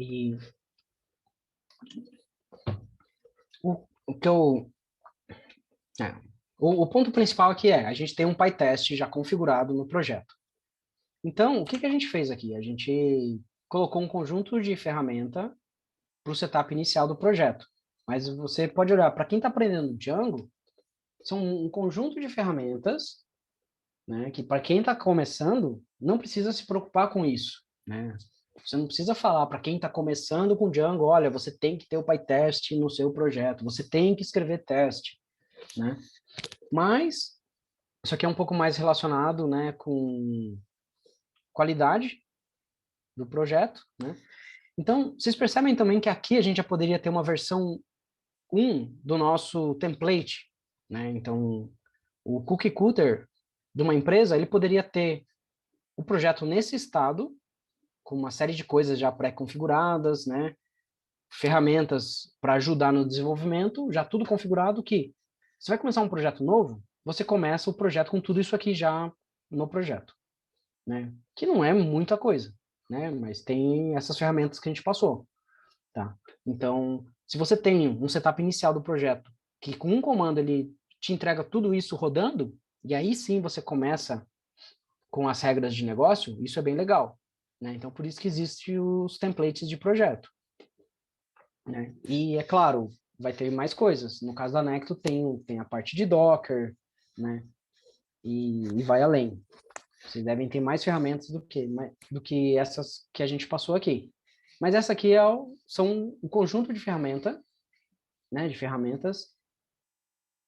E o que eu... o ponto principal aqui é, a gente tem um PyTest já configurado no projeto. Então, o que a gente fez aqui? A gente colocou um conjunto de ferramenta para o setup inicial do projeto. Mas você pode olhar, para quem está aprendendo Django, são um conjunto de ferramentas, né, que para quem está começando, não precisa se preocupar com isso, né? Você não precisa falar para quem está começando com Django, olha, você tem que ter o PyTest no seu projeto, você tem que escrever teste, né? Mas isso aqui é um pouco mais relacionado, né, com qualidade do projeto, né? Então, vocês percebem também que aqui a gente já poderia ter uma versão 1 do nosso template, né? Então, o cookie cutter de uma empresa, ele poderia ter o projeto nesse estado, com uma série de coisas já pré-configuradas, né? Ferramentas para ajudar no desenvolvimento, já tudo configurado, que você vai começar um projeto novo, você começa o projeto com tudo isso aqui já no projeto, né? Que não é muita coisa, né? Mas tem essas ferramentas que a gente passou, tá? Então, se você tem um setup inicial do projeto, que com um comando ele te entrega tudo isso rodando, e aí sim você começa com as regras de negócio, isso é bem legal, né? Então, por isso que existem os templates de projeto, né? E, é claro, vai ter mais coisas. No caso da Necto, tem a parte de Docker, né? E vai além. Vocês devem ter mais ferramentas do que essas que a gente passou aqui. Mas essa aqui são um conjunto de ferramenta, né, de ferramentas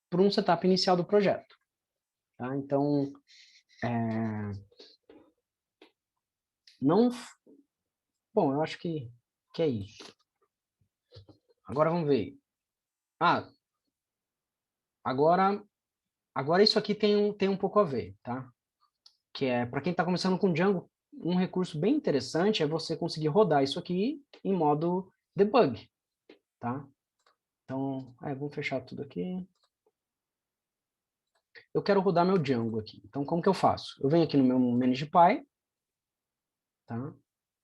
para um setup inicial do projeto. Tá? Então, não... Bom, eu acho que é isso. Agora vamos ver. Agora isso aqui tem um pouco a ver, tá? Que é, para quem está começando com Django, um recurso bem interessante é você conseguir rodar isso aqui em modo debug, tá? Então, vamos fechar tudo aqui. Eu quero rodar meu Django aqui. Então, como que eu faço? Eu venho aqui no meu ManagePy, tá?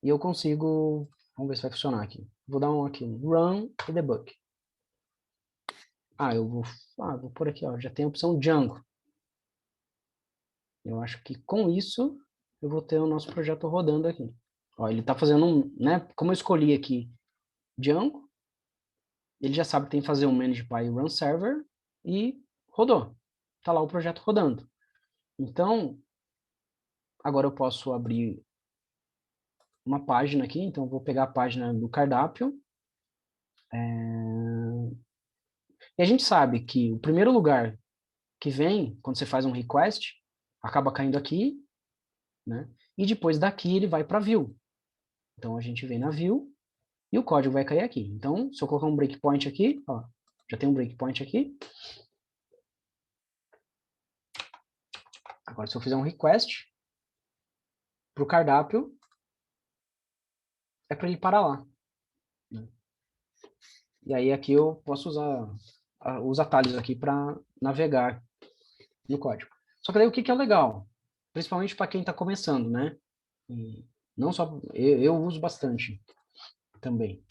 E eu consigo... Vamos ver se vai funcionar aqui. Vou dar aqui um Run e Debug. Eu vou por aqui, ó, já tem a opção Django. Eu acho que com isso eu vou ter o nosso projeto rodando aqui. Ó, ele está fazendo né? Como eu escolhi aqui Django, ele já sabe que tem que fazer um ManagePy Run Server e rodou. Está lá o projeto rodando. Então, agora eu posso abrir uma página aqui. Então, eu vou pegar a página do cardápio. E a gente sabe que o primeiro lugar que vem, quando você faz um request, acaba caindo aqui, né? E depois daqui ele vai para view. Então, a gente vem na view e o código vai cair aqui. Então, se eu colocar um breakpoint aqui, ó, já tem um breakpoint aqui. Agora, se eu fizer um request para o cardápio, é para ele parar lá. Né? E aí, aqui eu posso usar os atalhos aqui para navegar no código. Só que daí o que é legal? Principalmente para quem está começando, né? E não só... Eu uso bastante também.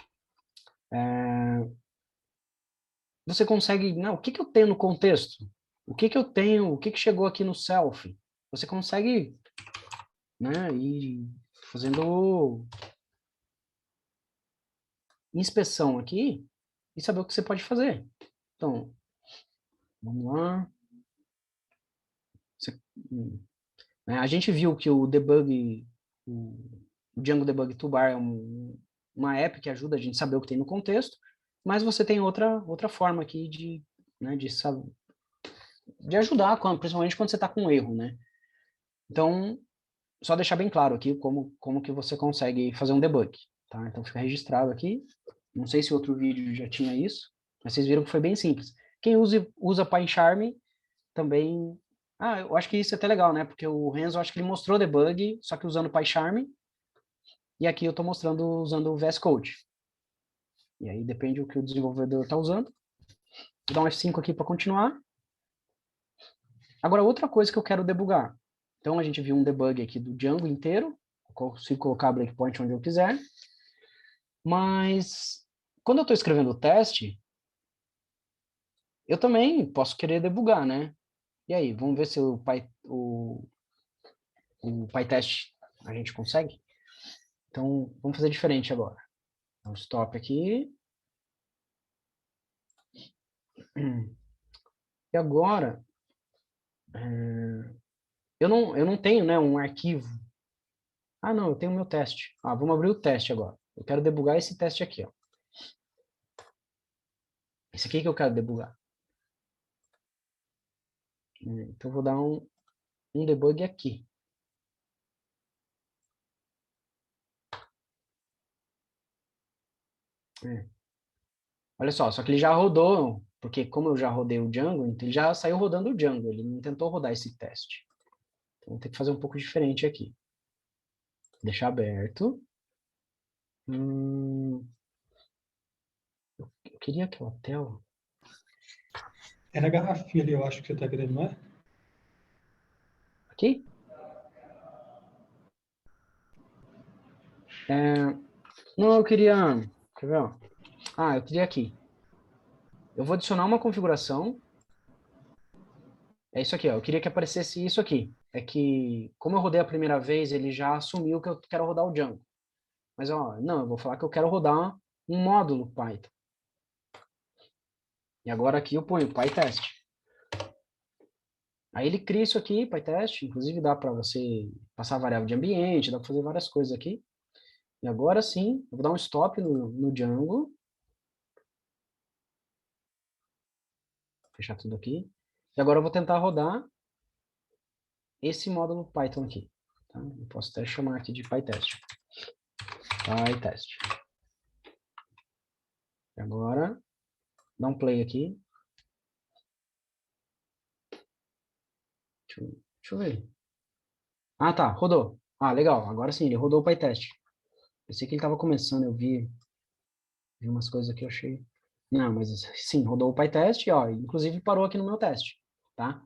Você consegue... Não, o que eu tenho no contexto? O que eu tenho? O que chegou aqui no self? Você consegue, né, ir fazendo inspeção aqui e saber o que você pode fazer. Então, vamos lá. A gente viu que o debug, o Django Debug Toolbar é uma app que ajuda a gente a saber o que tem no contexto, mas você tem outra forma aqui de, né, de ajudar, principalmente quando você está com um erro, né? Então, só deixar bem claro aqui como que você consegue fazer um debug, tá? Então, fica registrado aqui. Não sei se outro vídeo já tinha isso, mas vocês viram que foi bem simples. Quem usa PyCharm também... eu acho que isso é até legal, né? Porque o Renzo, acho que ele mostrou debug, só que usando PyCharm, e aqui eu estou mostrando usando o VS Code. E aí depende do que o desenvolvedor está usando. Vou dar um F5 aqui para continuar. Agora, outra coisa que eu quero debugar. Então, a gente viu um debug aqui do Django inteiro. Eu consigo colocar breakpoint onde eu quiser. Mas, quando eu estou escrevendo o teste, eu também posso querer debugar, né? E aí, vamos ver se o PyTest a gente consegue? Então, vamos fazer diferente agora. Então, stop aqui. E agora, eu não tenho, né, um arquivo. Não, eu tenho o meu teste. Vamos abrir o teste agora. Eu quero debugar esse teste aqui, ó. Esse aqui que eu quero debugar. Então, eu vou dar um debug aqui. Olha só que ele já rodou, porque como eu já rodei o Django, então ele já saiu rodando o Django, ele não tentou rodar esse teste. Então, vou ter que fazer um pouco diferente aqui. Deixar aberto. Eu queria aquela tela. Era a garrafinha ali, eu acho que você tá querendo, não é? Aqui? Não, eu queria... Quer ver? Eu queria aqui. Eu vou adicionar uma configuração. É isso aqui, ó. Eu queria que aparecesse isso aqui. É que, como eu rodei a primeira vez, ele já assumiu que eu quero rodar o Django. Mas, ó, não, eu vou falar que eu quero rodar um módulo Python. E agora aqui eu ponho PyTest. Aí ele cria isso aqui, PyTest, inclusive dá para você passar variável de ambiente, dá para fazer várias coisas aqui. E agora sim, eu vou dar um stop no Django. Fechar tudo aqui. E agora eu vou tentar rodar esse módulo Python aqui. Tá? Eu posso até chamar aqui de PyTest. PyTest. E agora, dá um play aqui. Deixa eu ver. Ah, tá, rodou. Ah, legal. Agora sim, ele rodou o PyTest. Pensei que ele estava começando, eu vi umas coisas que eu achei. Não, mas sim, rodou o PyTest, ó, inclusive parou aqui no meu teste, tá?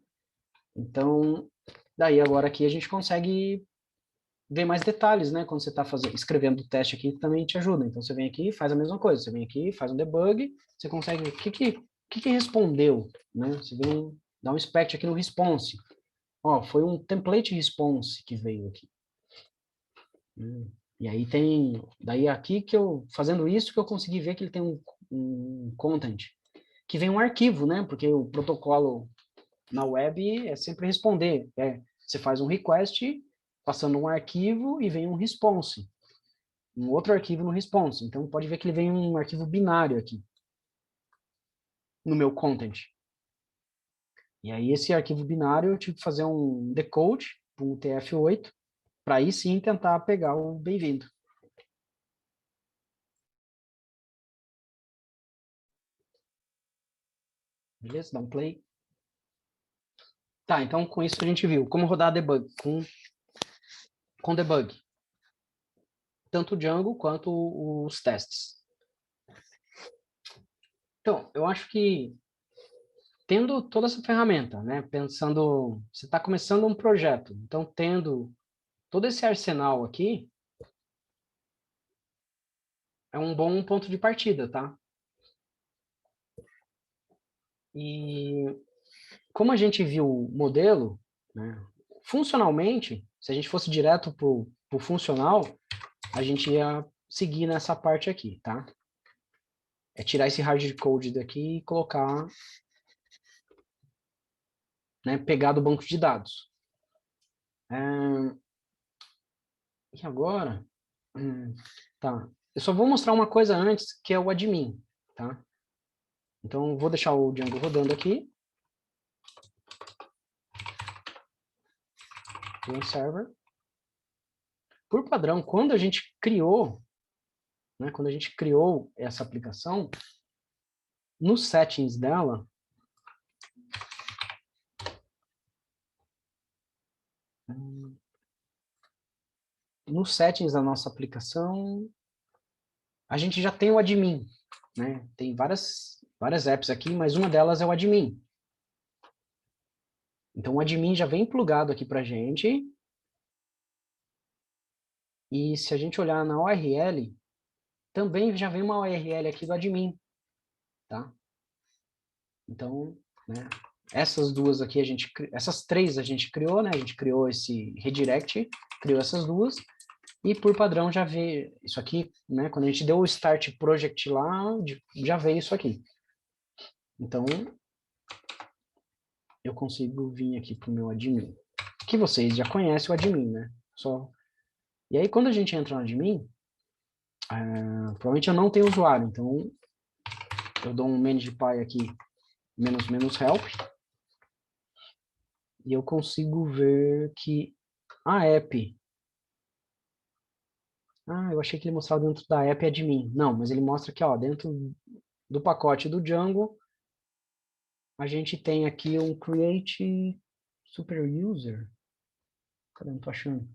Então, daí agora aqui a gente consegue ver mais detalhes, né? Quando você está escrevendo o teste aqui, também te ajuda. Então, você vem aqui e faz a mesma coisa. Você vem aqui, faz um debug, você consegue ver o que respondeu, né? Você vem, dá um inspect aqui no response. Ó, foi um template response que veio aqui. E aí tem, daí aqui que eu, fazendo isso, que eu consegui ver que ele tem um content, que vem um arquivo, né? Porque o protocolo na web é sempre responder. Você faz um request, passando um arquivo e vem um response. Um outro arquivo no response. Então pode ver que ele vem um arquivo binário aqui, no meu content. E aí esse arquivo binário eu tive que fazer um decode, um UTF-8, para aí sim tentar pegar o bem-vindo. Beleza? Dá um play. Tá, então com isso a gente viu como rodar debug com debug. Tanto o Django quanto os testes. Então, eu acho que tendo toda essa ferramenta, né, pensando, você está começando um projeto, então tendo todo esse arsenal aqui, é um bom ponto de partida, tá? E como a gente viu o modelo, né, funcionalmente, se a gente fosse direto para o funcional, a gente ia seguir nessa parte aqui, tá? É tirar esse hardcode daqui e colocar, né, pegar do banco de dados. E agora, tá. Eu só vou mostrar uma coisa antes, que é o admin, tá? Então, vou deixar o Django rodando aqui. Run server. Por padrão, quando a gente criou, né, quando a gente criou essa aplicação, nos settings dela, nos settings da nossa aplicação, a gente já tem o admin, né? Tem várias apps aqui, mas uma delas é o admin. Então, o admin já vem plugado aqui para a gente. E se a gente olhar na URL, também já vem uma URL aqui do admin, tá? Então, né, essas duas aqui, essas três a gente criou, né? A gente criou esse redirect, criou essas duas, e por padrão já vê isso aqui, né? Quando a gente deu o start project lá, já veio isso aqui. Então, eu consigo vir aqui para o meu admin, que vocês já conhecem o admin, né? E aí, quando a gente entra no admin, provavelmente eu não tenho usuário, então eu dou um manage_py aqui, --help, e eu consigo ver que a app... eu achei que ele mostrava dentro da app admin. Não, mas ele mostra que, ó, dentro do pacote do Django, a gente tem aqui um create super user. Cadê? Não tô achando.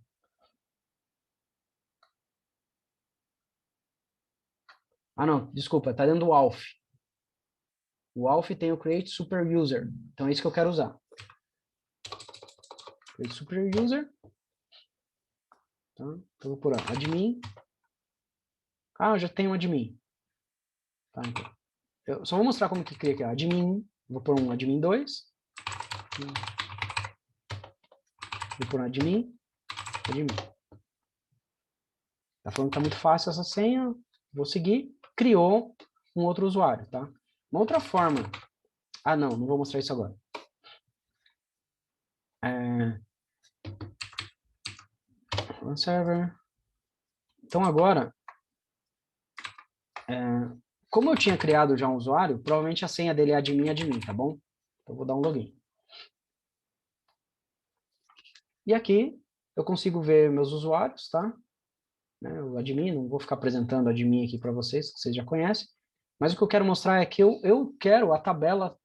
Não, desculpa, tá dentro do auth. O auth tem o create super user. Então é isso que eu quero usar. Create super user. Tá? Então vou por admin. Eu já tenho um admin. Tá, então. Eu só vou mostrar como que cria aqui. Admin. Vou pôr um admin 2. Vou pôr um admin. Tá falando que tá muito fácil essa senha. Vou seguir. criou um outro usuário, tá? Uma outra forma... Ah, não vou mostrar isso agora. One server. Então, agora, como eu tinha criado já um usuário, provavelmente a senha dele é admin, tá bom? Então, eu vou dar um login. E aqui, eu consigo ver meus usuários, tá? O admin, não vou ficar apresentando admin aqui para vocês, que vocês já conhecem. Mas o que eu quero mostrar é que eu quero a tabela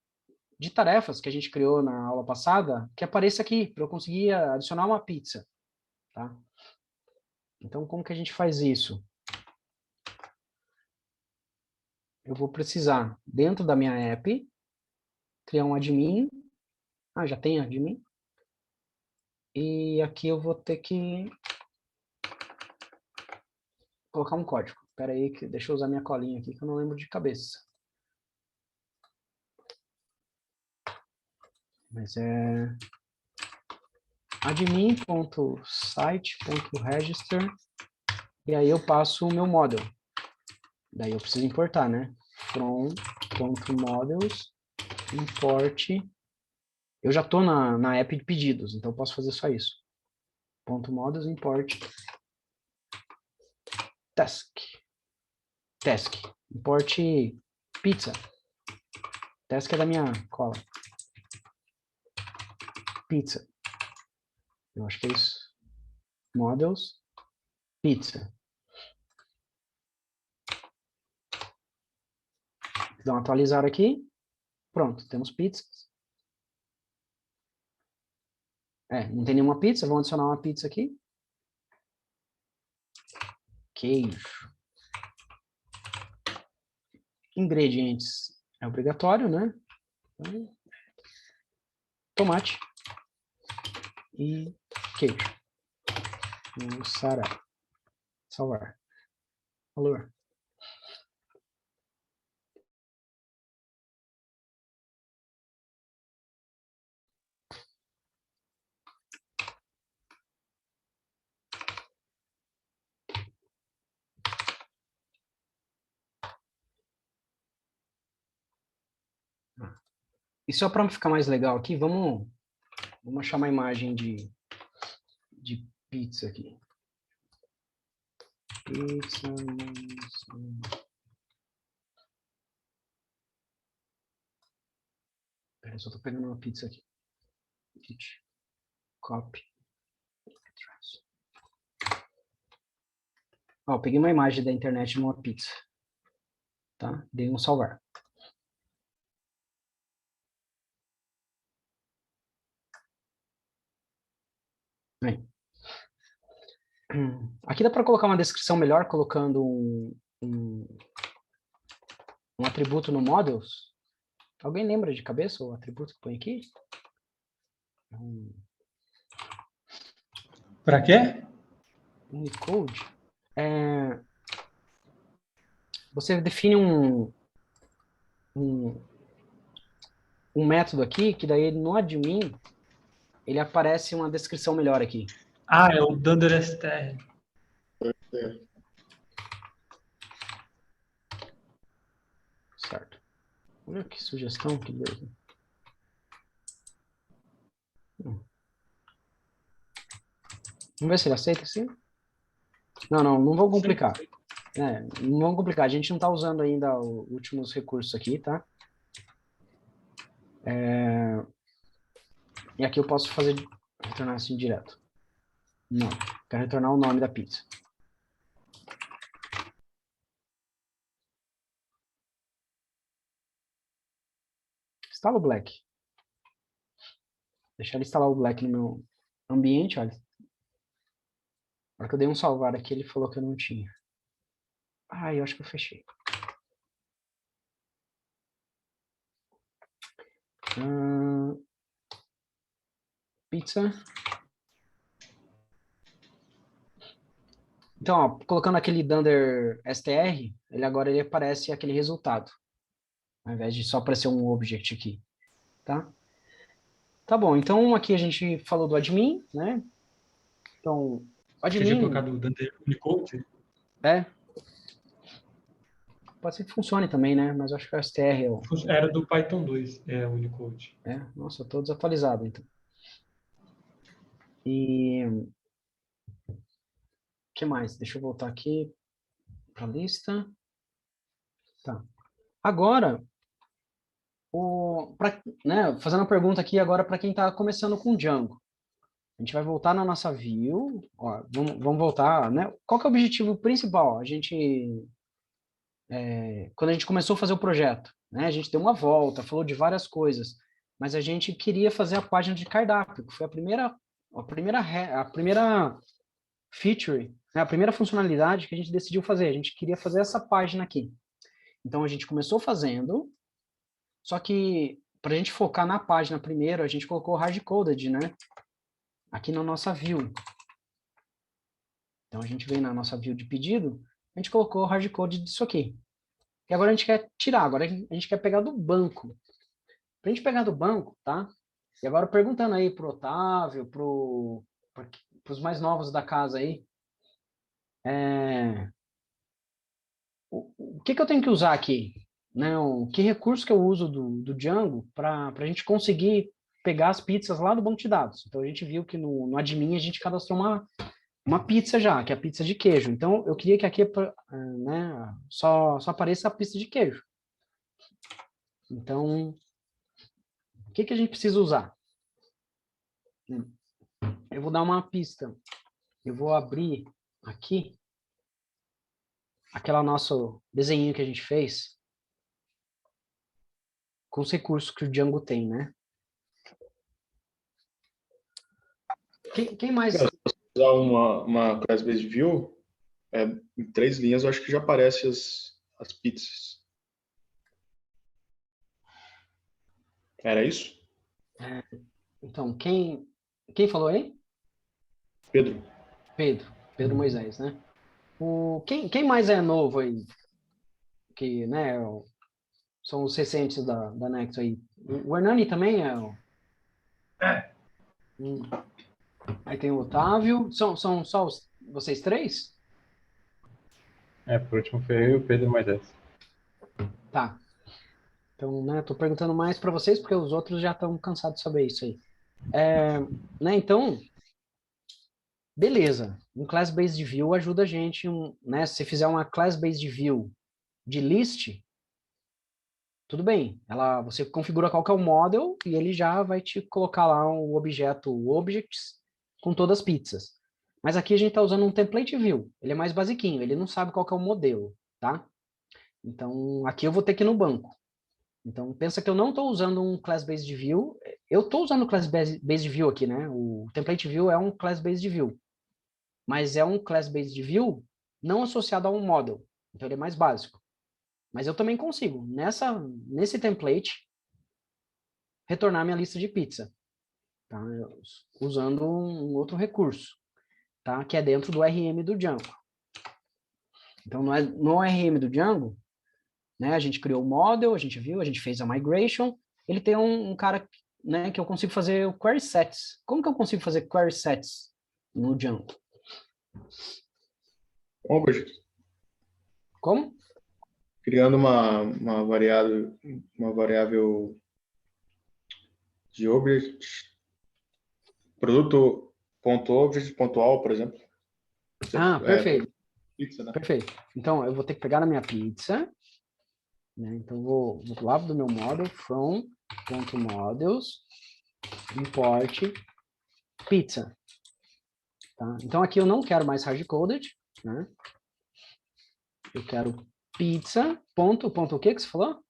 de tarefas que a gente criou na aula passada, que apareça aqui, para eu conseguir adicionar uma pizza, tá? Então, como que a gente faz isso? Eu vou precisar, dentro da minha app, criar um admin. Ah, já tem admin. E aqui eu vou ter que colocar um código. Espera aí, deixa eu usar minha colinha aqui, que eu não lembro de cabeça. Mas é admin.site.register e aí eu passo o meu model. Daí eu preciso importar, né? From.models import. Eu já estou na app de pedidos, então eu posso fazer só isso. .models import task. Import pizza. Task é da minha cola. Pizza. Eu acho que é isso. Models pizza. Dá um atualizar aqui. Pronto, temos pizzas. Não tem nenhuma pizza, vamos adicionar uma pizza aqui. Queijo. Ingredientes. É obrigatório, né? Então, tomate. E queijo. Salvar. Valor. E só para ficar mais legal aqui, vamos achar uma imagem de pizza aqui. Pizza. Pera, só tô pegando uma pizza aqui. Copy. Ó, peguei uma imagem da internet de uma pizza. Tá? Dei um salvar. Aí. Aqui dá para colocar uma descrição melhor, colocando um atributo no models. Alguém lembra de cabeça o atributo que põe aqui? Para quê? Unicode. Você define um método aqui, que daí no admin, ele aparece uma descrição melhor aqui. Ah, é o dunderstr. Certo. Olha que sugestão que deu. Vamos ver se ele aceita assim. Não vou complicar. Não vamos complicar. A gente não está usando ainda os últimos recursos aqui, tá? E aqui eu posso retornar assim direto. Não, quero retornar o nome da pizza. Instala o Black. Deixar ele instalar o Black no meu ambiente, olha. Na hora que eu dei um salvar aqui, ele falou que eu não tinha. Eu acho que eu fechei. Pizza. Então, ó, colocando aquele dunder str, agora ele aparece aquele resultado, ao invés de só aparecer um object aqui, tá? Tá bom, então aqui a gente falou do admin, né? Então, o Você tinha admin... colocado o Dante Unicode? pode ser que funcione também, né? Mas eu acho que o str é o... Era do Python 2, o Unicode. Nossa, eu tô desatualizado, então. E... o que mais? Deixa eu voltar aqui para a lista. Tá. Agora, né, fazendo uma pergunta aqui agora para quem está começando com Django. A gente vai voltar na nossa view. Ó, vamos voltar, né? Qual que é o objetivo principal? Quando a gente começou a fazer o projeto, né? A gente deu uma volta, falou de várias coisas, mas a gente queria fazer a página de cardápio, que foi a primeira feature, né? A primeira funcionalidade que a gente decidiu fazer. A gente queria fazer essa página aqui. Então a gente começou fazendo, só que para a gente focar na página primeiro, a gente colocou hard-coded, né? Aqui na nossa view. Então a gente vem na nossa view de pedido, a gente colocou o hard-coded disso aqui. E agora a gente quer tirar, agora a gente quer pegar do banco. Para a gente pegar do banco, tá? E agora perguntando aí pro Otávio, pros mais novos da casa aí, o que eu tenho que usar aqui? Né? Que recurso que eu uso do Django para a gente conseguir pegar as pizzas lá do banco de dados? Então a gente viu que no admin a gente cadastrou uma pizza já, que é a pizza de queijo. Então eu queria que aqui, né, só apareça a pizza de queijo. Então, o que a gente precisa usar? Eu vou dar uma pista. Eu vou abrir aqui aquele nosso desenho que a gente fez com os recursos que o Django tem, né? Quem mais? Se usar uma class-based view, em 3 linhas, eu acho que já aparece as pizzas. Era isso? Então, quem falou aí? Pedro. Pedro Moisés, né? Quem mais é novo aí? Que, né, são os recentes da Nexo aí. O Hernani também é? Aí tem o Otávio. São só vocês três? Por último foi eu e o Pedro Moisés. Tá. Então, né, tô perguntando mais para vocês, porque os outros já estão cansados de saber isso aí. Né, então, beleza. Um class-based view ajuda a gente, né, se você fizer uma class-based view de list, tudo bem. Você configura qual que é o model e ele já vai te colocar lá um objeto objects com todas as pizzas. Mas aqui a gente está usando um template view. Ele é mais basiquinho, ele não sabe qual que é o modelo, tá? Então, aqui eu vou ter que ir no banco. Então, pensa que eu não estou usando um class-based view. Eu estou usando o class-based view aqui, né? O template view é um class-based view. Mas é um class-based view não associado a um model. Então, ele é mais básico. Mas eu também consigo, nesse template, retornar minha lista de pizza. Tá? Usando um outro recurso, tá? Que é dentro do RM do Django. Então, no RM do Django, né, a gente criou o model, a gente viu, a gente fez a migration. Ele tem um cara, né, que eu consigo fazer o query sets. Como que eu consigo fazer query sets no Django? Object. Como? Criando uma variável de object, produto.object.all, por exemplo. Perfeito. Pizza, né? Perfeito. Então, eu vou ter que pegar na minha pizza, né? Então, vou lá do meu model, from.models, import pizza. Tá? Então, aqui eu não quero mais hard-coded, né? Eu quero pizza, ponto o que você falou?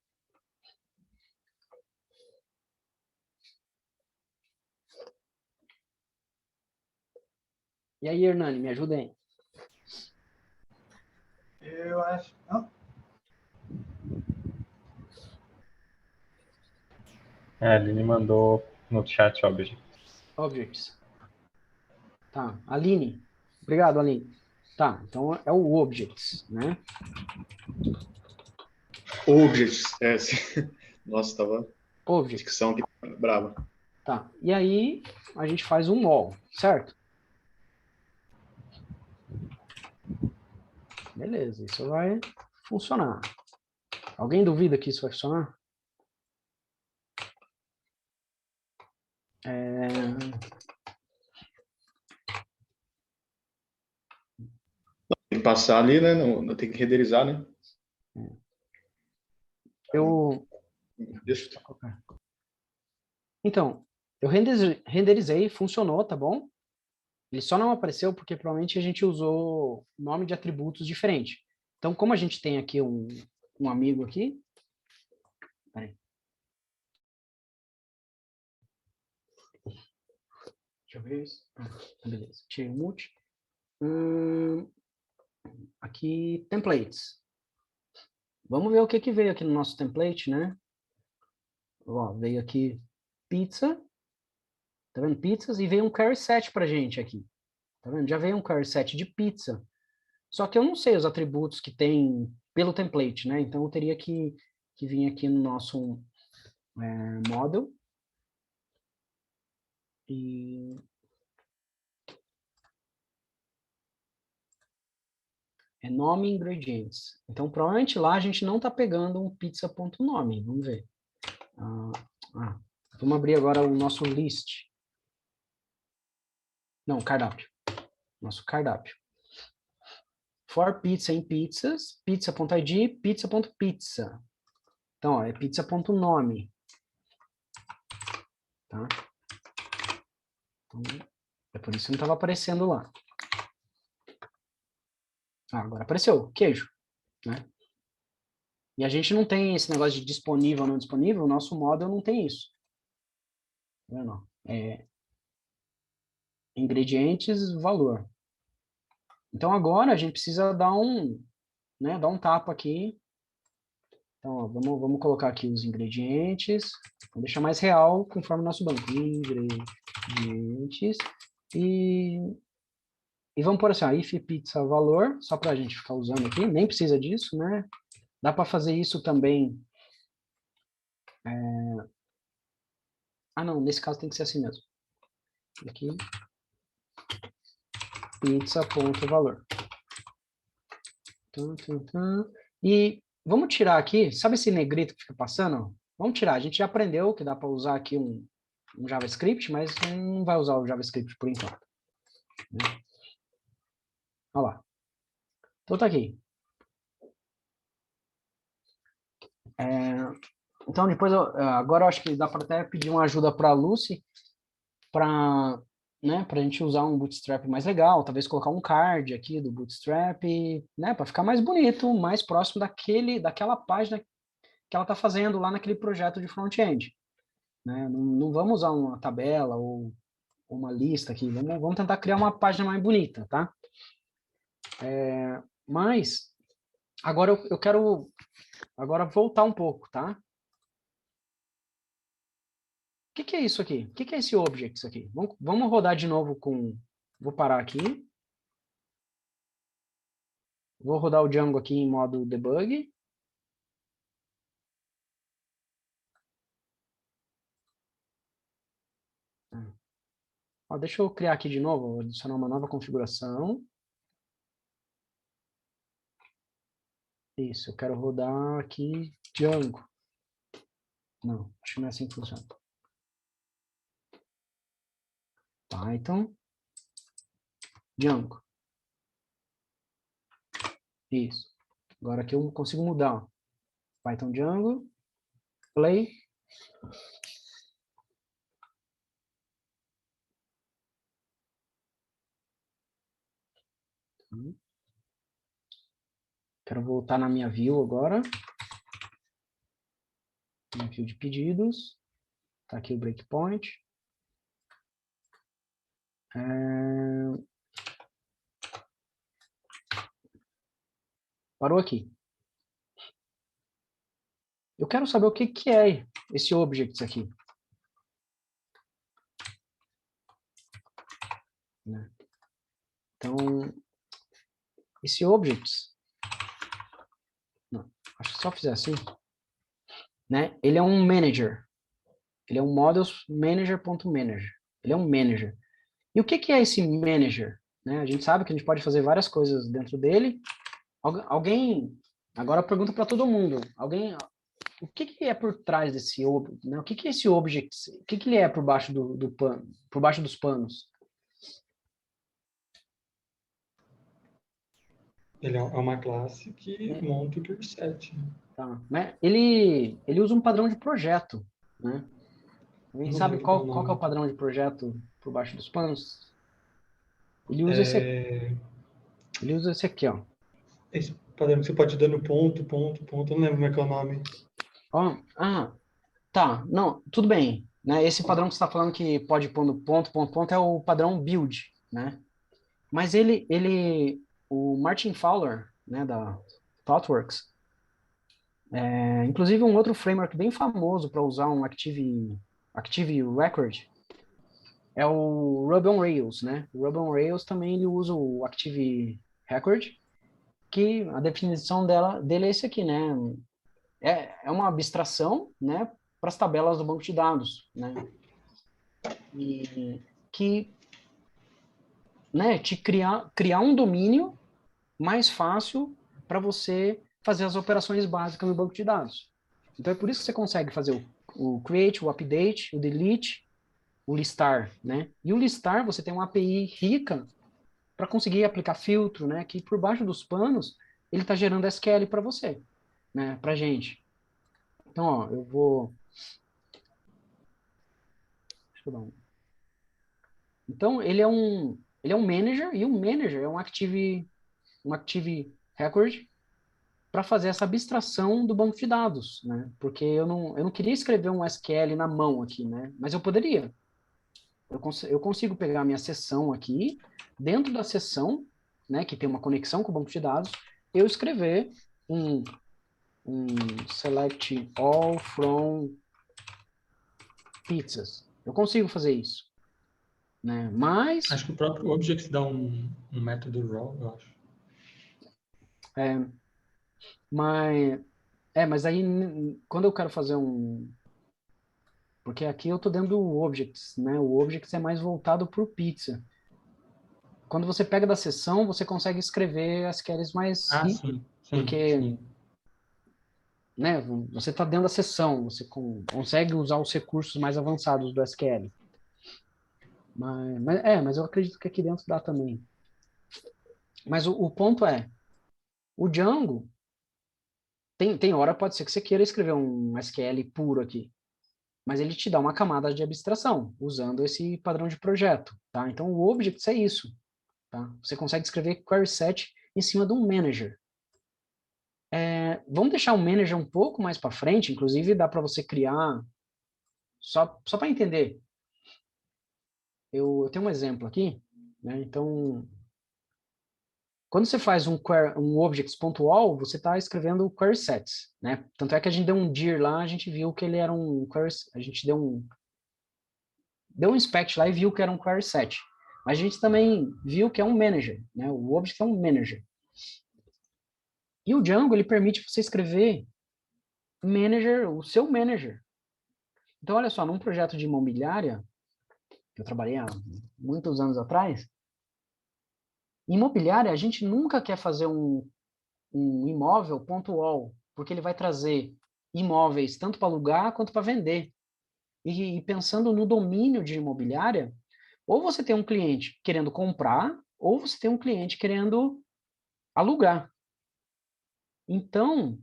E aí, Hernani, me ajuda aí. Eu acho... Não? A Aline mandou no chat Objects. Tá, Aline. Obrigado, Aline. Tá, então é o objects, né? Objects. Nossa, tava... Objects. Dicção aqui brava. Tá, e aí a gente faz um all, certo? Beleza, isso vai funcionar. Alguém duvida que isso vai funcionar? Tem que passar ali, né? Não tem que renderizar, né? Deixa eu... Então, eu renderizei, funcionou, tá bom? Ele só não apareceu porque provavelmente a gente usou nome de atributos diferente. Então, como a gente tem aqui um amigo aqui... Peraí. Deixa eu ver isso. Beleza, tirei o mute. Aqui, templates. Vamos ver o que veio aqui no nosso template, né? Ó, veio aqui pizza. Tá vendo? Pizzas. E veio um carry set pra gente aqui. Tá vendo? Já veio um carry set de pizza. Só que eu não sei os atributos que tem pelo template, né? Então, eu teria que vir aqui no nosso model. E... é nome e ingredientes. Então, provavelmente lá a gente não está pegando um pizza.nome. Vamos ver. Vamos abrir agora o nosso list. Não, cardápio. Nosso cardápio. For pizza em pizzas, pizza.id, pizza.pizza. Então, ó, é pizza.nome. Tá? Então, é por isso que não estava aparecendo lá. Agora apareceu, queijo. Né? E a gente não tem esse negócio de disponível ou não disponível, o nosso model não tem isso. Tá vendo? Ingredientes, valor. Então agora a gente precisa dar um tapa aqui. Então, ó, vamos colocar aqui os ingredientes. Vamos deixar mais real conforme o nosso banco. Ingredientes. E vamos pôr assim, ó, if pizza valor, só para a gente ficar usando aqui. Nem precisa disso, né? Dá para fazer isso também. Não, nesse caso tem que ser assim mesmo. Aqui. Pizza.valor. E vamos tirar aqui, sabe esse negrito que fica passando? Vamos tirar, a gente já aprendeu que dá para usar aqui um JavaScript, mas não vai usar o JavaScript por enquanto. Né? Olha lá. Então tá aqui. Então depois, agora eu acho que dá para até pedir uma ajuda para a Lucy, para a gente usar um Bootstrap mais legal, talvez colocar um card aqui do Bootstrap, né, para ficar mais bonito, mais próximo daquela página que ela está fazendo lá naquele projeto de front-end. Né? Não vamos usar uma tabela ou uma lista aqui, vamos tentar criar uma página mais bonita, tá? Mas, agora eu quero voltar um pouco, tá? O que é isso aqui? O que é esse objects aqui? Vamos rodar de novo com... Vou parar aqui. Vou rodar o Django aqui em modo debug. Ó, deixa eu criar aqui de novo, vou adicionar uma nova configuração. Isso, eu quero rodar aqui Django. Não, acho que não é assim que funciona. Python. Django. Isso. Agora aqui eu consigo mudar. Python Django. Play. Quero voltar na minha view agora. Na view de pedidos. Tá aqui o breakpoint. Parou aqui. Eu quero saber o que é esse objects aqui. Né? Então, esse objects, não, acho que só fizer assim, né? Ele é um manager. Ele é um models manager.manager. Ele é um manager. E o que é esse manager? Né? A gente sabe que a gente pode fazer várias coisas dentro dele. Alguém Agora pergunta para todo mundo. Alguém, o que é por trás desse, né? O que é esse object? O que ele é por baixo do pano, por baixo dos panos? Ele é uma classe que monta o query set. Tá, né? Ele usa um padrão de projeto, né? Alguém Não sabe lembro qual nome. que é o padrão de projeto por baixo dos panos? Ele usa esse aqui. Ele usa esse aqui, ó. Esse padrão que você pode ir dando ponto, eu não lembro como é que é o nome. Ó, tá, não, tudo bem, né? Esse padrão que você está falando que pode pôr no ponto é o padrão build, né? Mas o Martin Fowler, né, da ThoughtWorks, inclusive um outro framework bem famoso para usar um Active Record é o Ruby on Rails, né? O Ruby on Rails também ele usa o Active Record, que a definição dele é esse aqui, né? É uma abstração, né, para as tabelas do banco de dados, né? E que, né, te criar um domínio mais fácil para você fazer as operações básicas no banco de dados. Então é por isso que você consegue fazer o create, o update, o delete, o listar, né? E o listar você tem uma API rica para conseguir aplicar filtro, né? Que por baixo dos panos ele está gerando SQL para você, né? Para gente. Então, ó, deixa eu dar um. Então ele é um manager e um manager é um Active Record para fazer essa abstração do banco de dados, né? Porque eu não queria escrever um SQL na mão aqui, né? Mas eu poderia. Eu consigo pegar a minha sessão aqui, dentro da sessão, né, que tem uma conexão com o banco de dados, eu escrever um select all from pizzas. Eu consigo fazer isso, né? Mas Acho que o próprio Object dá um método raw, eu acho. mas aí quando eu quero fazer porque aqui eu estou dentro do Objects, né? O Objects é mais voltado para o pizza. Quando você pega da sessão, você consegue escrever SQLs mais ricos, Sim, porque né, você está dentro da sessão, você consegue usar os recursos mais avançados do SQL. Mas eu acredito que aqui dentro dá também. Mas o ponto é, o Django, tem hora pode ser que você queira escrever um SQL puro aqui, mas ele te dá uma camada de abstração, usando esse padrão de projeto, tá? Então, o Objects é isso, tá? Você consegue escrever query set em cima de um manager. Vamos deixar o manager um pouco mais para frente, inclusive dá para você criar, só para entender, eu tenho um exemplo aqui, né? Então, quando você faz um objects.all, você está escrevendo query sets, né? Tanto é que a gente deu um dir lá, a gente viu que ele era um query, a gente deu um inspect lá e viu que era um query set. Mas a gente também viu que é um manager, né? O object é um manager. E o Django, ele permite você escrever manager, o seu manager. Então, olha só, num projeto de imobiliária, que eu trabalhei há muitos anos atrás, em imobiliária, a gente nunca quer fazer um imóvel .all, porque ele vai trazer imóveis tanto para alugar quanto para vender. E pensando no domínio de imobiliária, ou você tem um cliente querendo comprar, ou você tem um cliente querendo alugar. Então,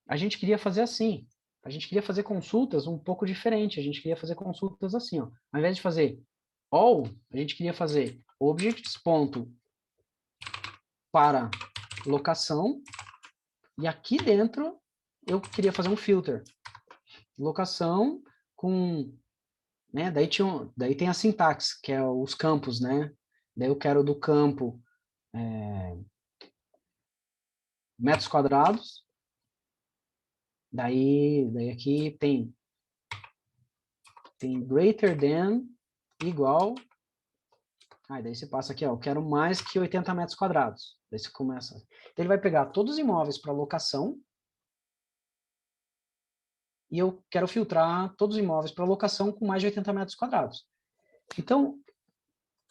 a gente queria fazer assim. A gente queria fazer consultas um pouco diferente. A gente queria fazer consultas assim, ó. Ao invés de fazer all, a gente queria fazer objects ponto para locação, e aqui dentro eu queria fazer um filter. Locação com, né, daí tem a sintaxe, que é os campos, né? Daí eu quero do campo metros quadrados. Daí aqui tem greater than, igual. Daí você passa aqui, ó, eu quero mais que 80 metros quadrados. Daí você começa. Então ele vai pegar todos os imóveis para locação. E eu quero filtrar todos os imóveis para locação com mais de 80 metros quadrados. Então,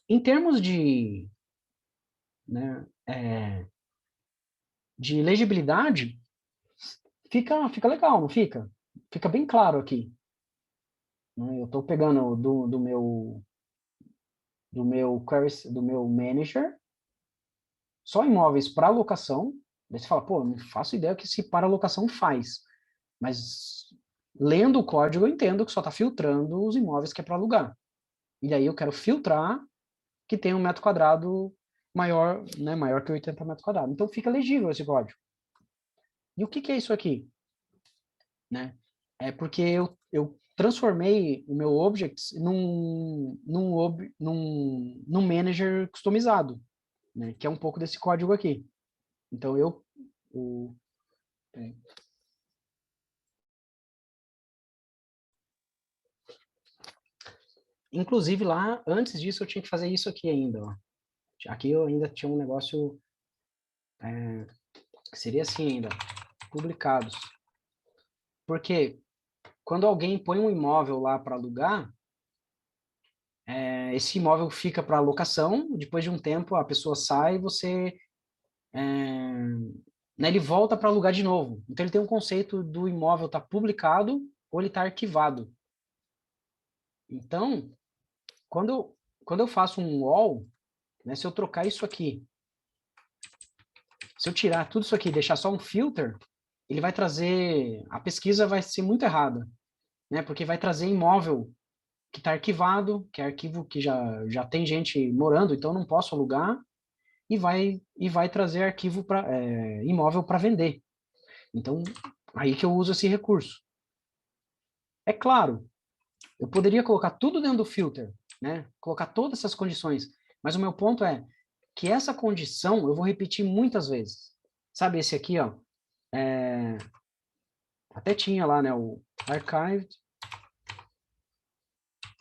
em termos de, né, de legibilidade, fica legal, não fica? Fica bem claro aqui. Né? Eu estou pegando do meu manager, só imóveis para locação. Daí você fala, pô, não faço ideia o que esse para locação faz. Mas lendo o código eu entendo que só está filtrando os imóveis que é para alugar. E aí eu quero filtrar que tem um metro quadrado maior, né, maior que 80 metros quadrados. Então fica legível esse código. E o que é isso aqui? Né? É porque eu transformei o meu objects num manager customizado, né? Que é um pouco desse código aqui. Então inclusive lá, antes disso, eu tinha que fazer isso aqui ainda. Ó. Aqui eu ainda tinha um negócio que seria assim ainda, publicados. Porque quando alguém põe um imóvel lá para alugar, esse imóvel fica para locação, depois de um tempo a pessoa sai e você... né, ele volta para alugar de novo. Então ele tem um conceito do imóvel estar publicado ou ele está arquivado. Então, quando eu faço um wall, né, se eu trocar isso aqui, se eu tirar tudo isso aqui e deixar só um filter, ele vai trazer... A pesquisa vai ser muito errada, né, porque vai trazer imóvel que está arquivado, que é arquivo que já tem gente morando, então eu não posso alugar, e vai trazer arquivo imóvel para vender. Então, aí que eu uso esse recurso. É claro, eu poderia colocar tudo dentro do filter, né? Colocar todas essas condições, mas o meu ponto é que essa condição eu vou repetir muitas vezes. Sabe esse aqui, ó? Até tinha lá, né? O archived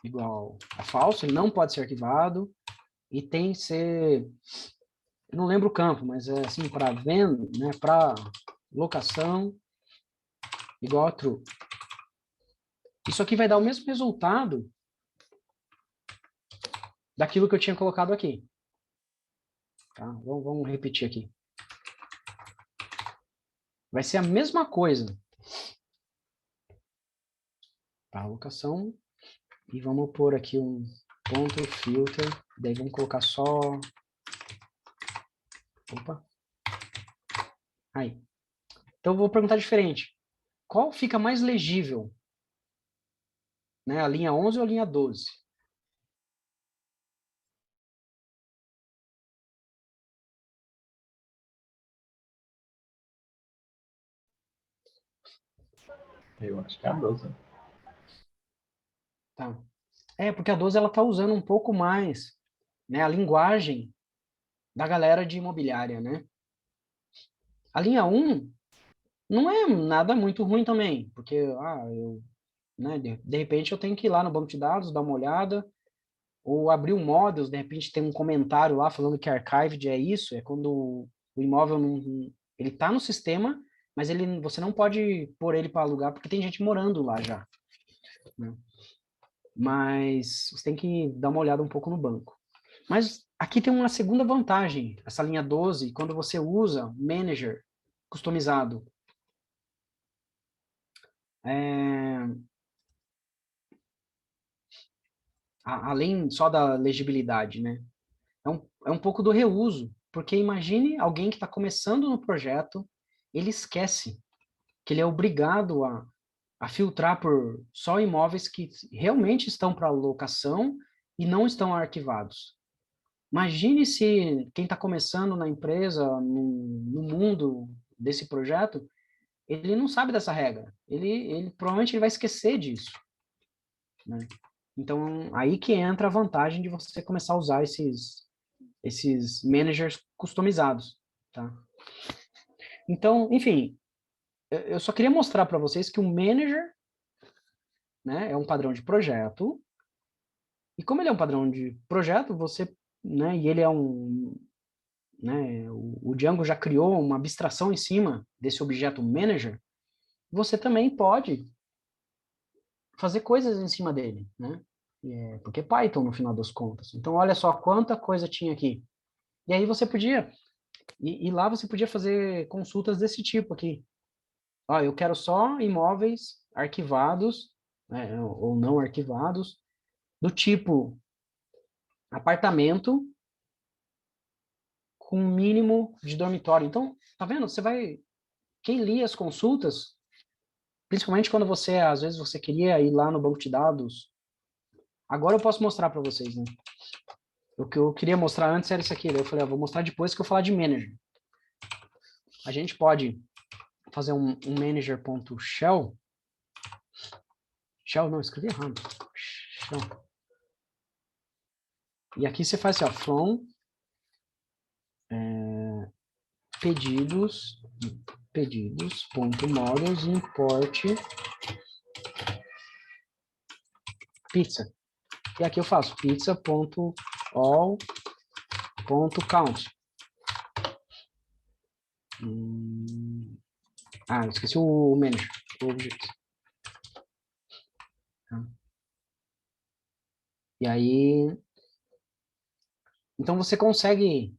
igual a falso, ele não pode ser arquivado e tem que ser... Eu não lembro o campo, mas é assim, para venda, né? Para locação igual a true. Isso aqui vai dar o mesmo resultado daquilo que eu tinha colocado aqui. Tá? Vamos repetir aqui. Vai ser a mesma coisa. Para alocação. E vamos pôr aqui um ponto filter. Daí vamos colocar só... Opa. Aí. Então eu vou perguntar diferente. Qual fica mais legível? Né? A linha 11 ou a linha 12? Eu acho que é a 12. Tá. Porque a 12 ela tá usando um pouco mais, né, a linguagem da galera de imobiliária, né? A linha 1 não é nada muito ruim também, porque né, de repente eu tenho que ir lá no banco de dados, dar uma olhada, ou abrir o Models, de repente tem um comentário lá falando que archived é isso, é quando o imóvel não, ele tá no sistema, mas você não pode pôr ele para alugar porque tem gente morando lá já. Né? Mas você tem que dar uma olhada um pouco no banco. Mas aqui tem uma segunda vantagem, essa linha 12, quando você usa Manager customizado. Além só da legibilidade, né? É um pouco do reuso, porque imagine alguém que está começando no projeto, ele esquece que ele é obrigado a filtrar por só imóveis que realmente estão para locação e não estão arquivados. Imagine se quem está começando na empresa, no mundo desse projeto, ele não sabe dessa regra. Ele provavelmente ele vai esquecer disso. Né? Então, aí que entra a vantagem de você começar a usar esses managers customizados. Tá? Então, enfim, eu só queria mostrar para vocês que o manager, né, é um padrão de projeto, e como ele é um padrão de projeto, né, e ele é né, o Django já criou uma abstração em cima desse objeto manager, você também pode fazer coisas em cima dele, né? Porque é Python, no final das contas. Então, olha só quanta coisa tinha aqui. E aí você podia... E lá você podia fazer consultas desse tipo aqui. Ó, eu quero só imóveis arquivados, né, ou não arquivados, do tipo apartamento com mínimo de dormitório. Então, tá vendo? Quem lia as consultas, principalmente quando às vezes você queria ir lá no banco de dados. Agora eu posso mostrar para vocês, né? O que eu queria mostrar antes era isso aqui. Daí eu falei, vou mostrar depois que eu falar de manager. A gente pode fazer um manager.shell. Shell, não, escrevi errado. Shell. E aqui você faz assim, ó, from pedidos.models import pizza. E aqui eu faço pizza.all.count. Eu esqueci o manager. Object. E aí... Então você consegue,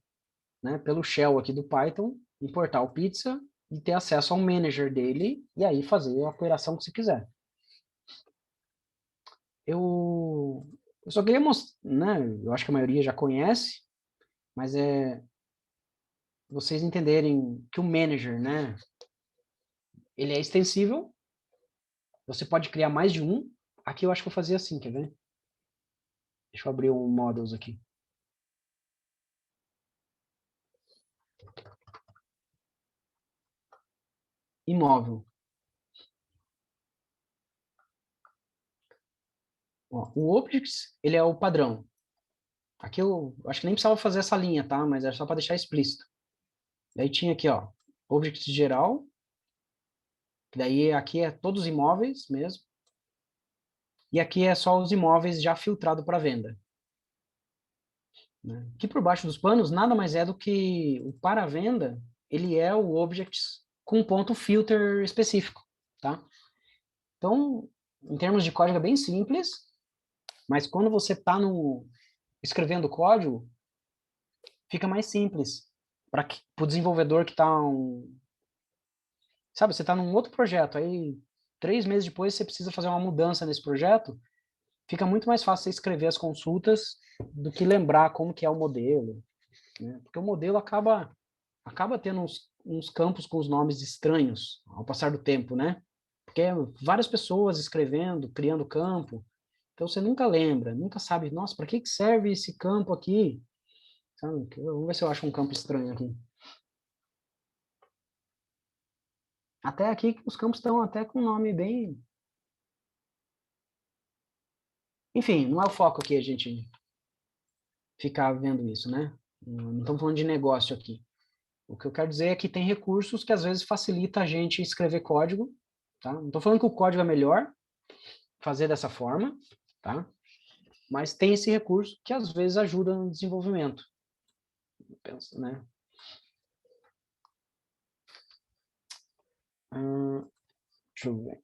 né, pelo shell aqui do Python, importar o pizza e ter acesso ao manager dele e aí fazer a operação que você quiser. Eu só queria mostrar, né, eu acho que a maioria já conhece, mas vocês entenderem que o manager, né, ele é extensível, você pode criar mais de um. Aqui eu acho que eu fazia assim, quer ver? Deixa eu abrir o models aqui. Imóvel. Ó, o objects, ele é o padrão. Aqui eu acho que nem precisava fazer essa linha, tá? Mas era só para deixar explícito. Daí tinha aqui, ó, objects geral, que daí aqui é todos os imóveis mesmo. E aqui é só os imóveis já filtrado para venda. Né? Aqui por baixo dos panos, nada mais é do que o para venda, ele é o objects com ponto filter específico, tá? Então, em termos de código é bem simples, mas quando você está escrevendo código, fica mais simples para o desenvolvedor que está sabe, você está num outro projeto, aí 3 meses depois você precisa fazer uma mudança nesse projeto, fica muito mais fácil você escrever as consultas do que lembrar como que é o modelo, né? Porque o modelo acaba tendo uns campos com os nomes estranhos ao passar do tempo, né? Porque várias pessoas escrevendo, criando campo, então você nunca lembra, nunca sabe, nossa, para que serve esse campo aqui? Sabe? Vamos ver se eu acho um campo estranho aqui. Até aqui os campos estão até com um nome bem... Enfim, não é o foco aqui a gente ficar vendo isso, né? Não estamos falando de negócio aqui. O que eu quero dizer é que tem recursos que às vezes facilita a gente escrever código, tá? Não estou falando que o código é melhor fazer dessa forma, tá? Mas tem esse recurso que às vezes ajuda no desenvolvimento. Pensa, né? Deixa eu ver.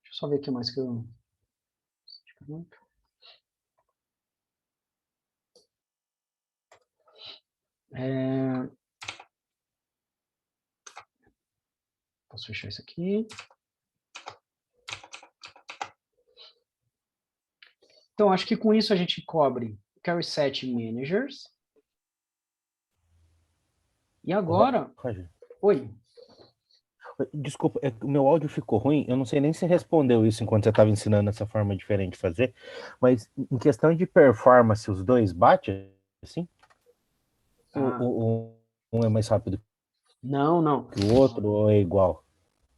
Deixa eu só ver o que mais que eu... Posso fechar isso aqui. Então, acho que com isso a gente cobre Carry Set Managers. E agora... Oi. Desculpa, o meu áudio ficou ruim. Eu não sei nem se respondeu isso enquanto você estava ensinando essa forma diferente de fazer. Mas em questão de performance, os dois batem, assim? Um é mais rápido não. que o outro ou é igual?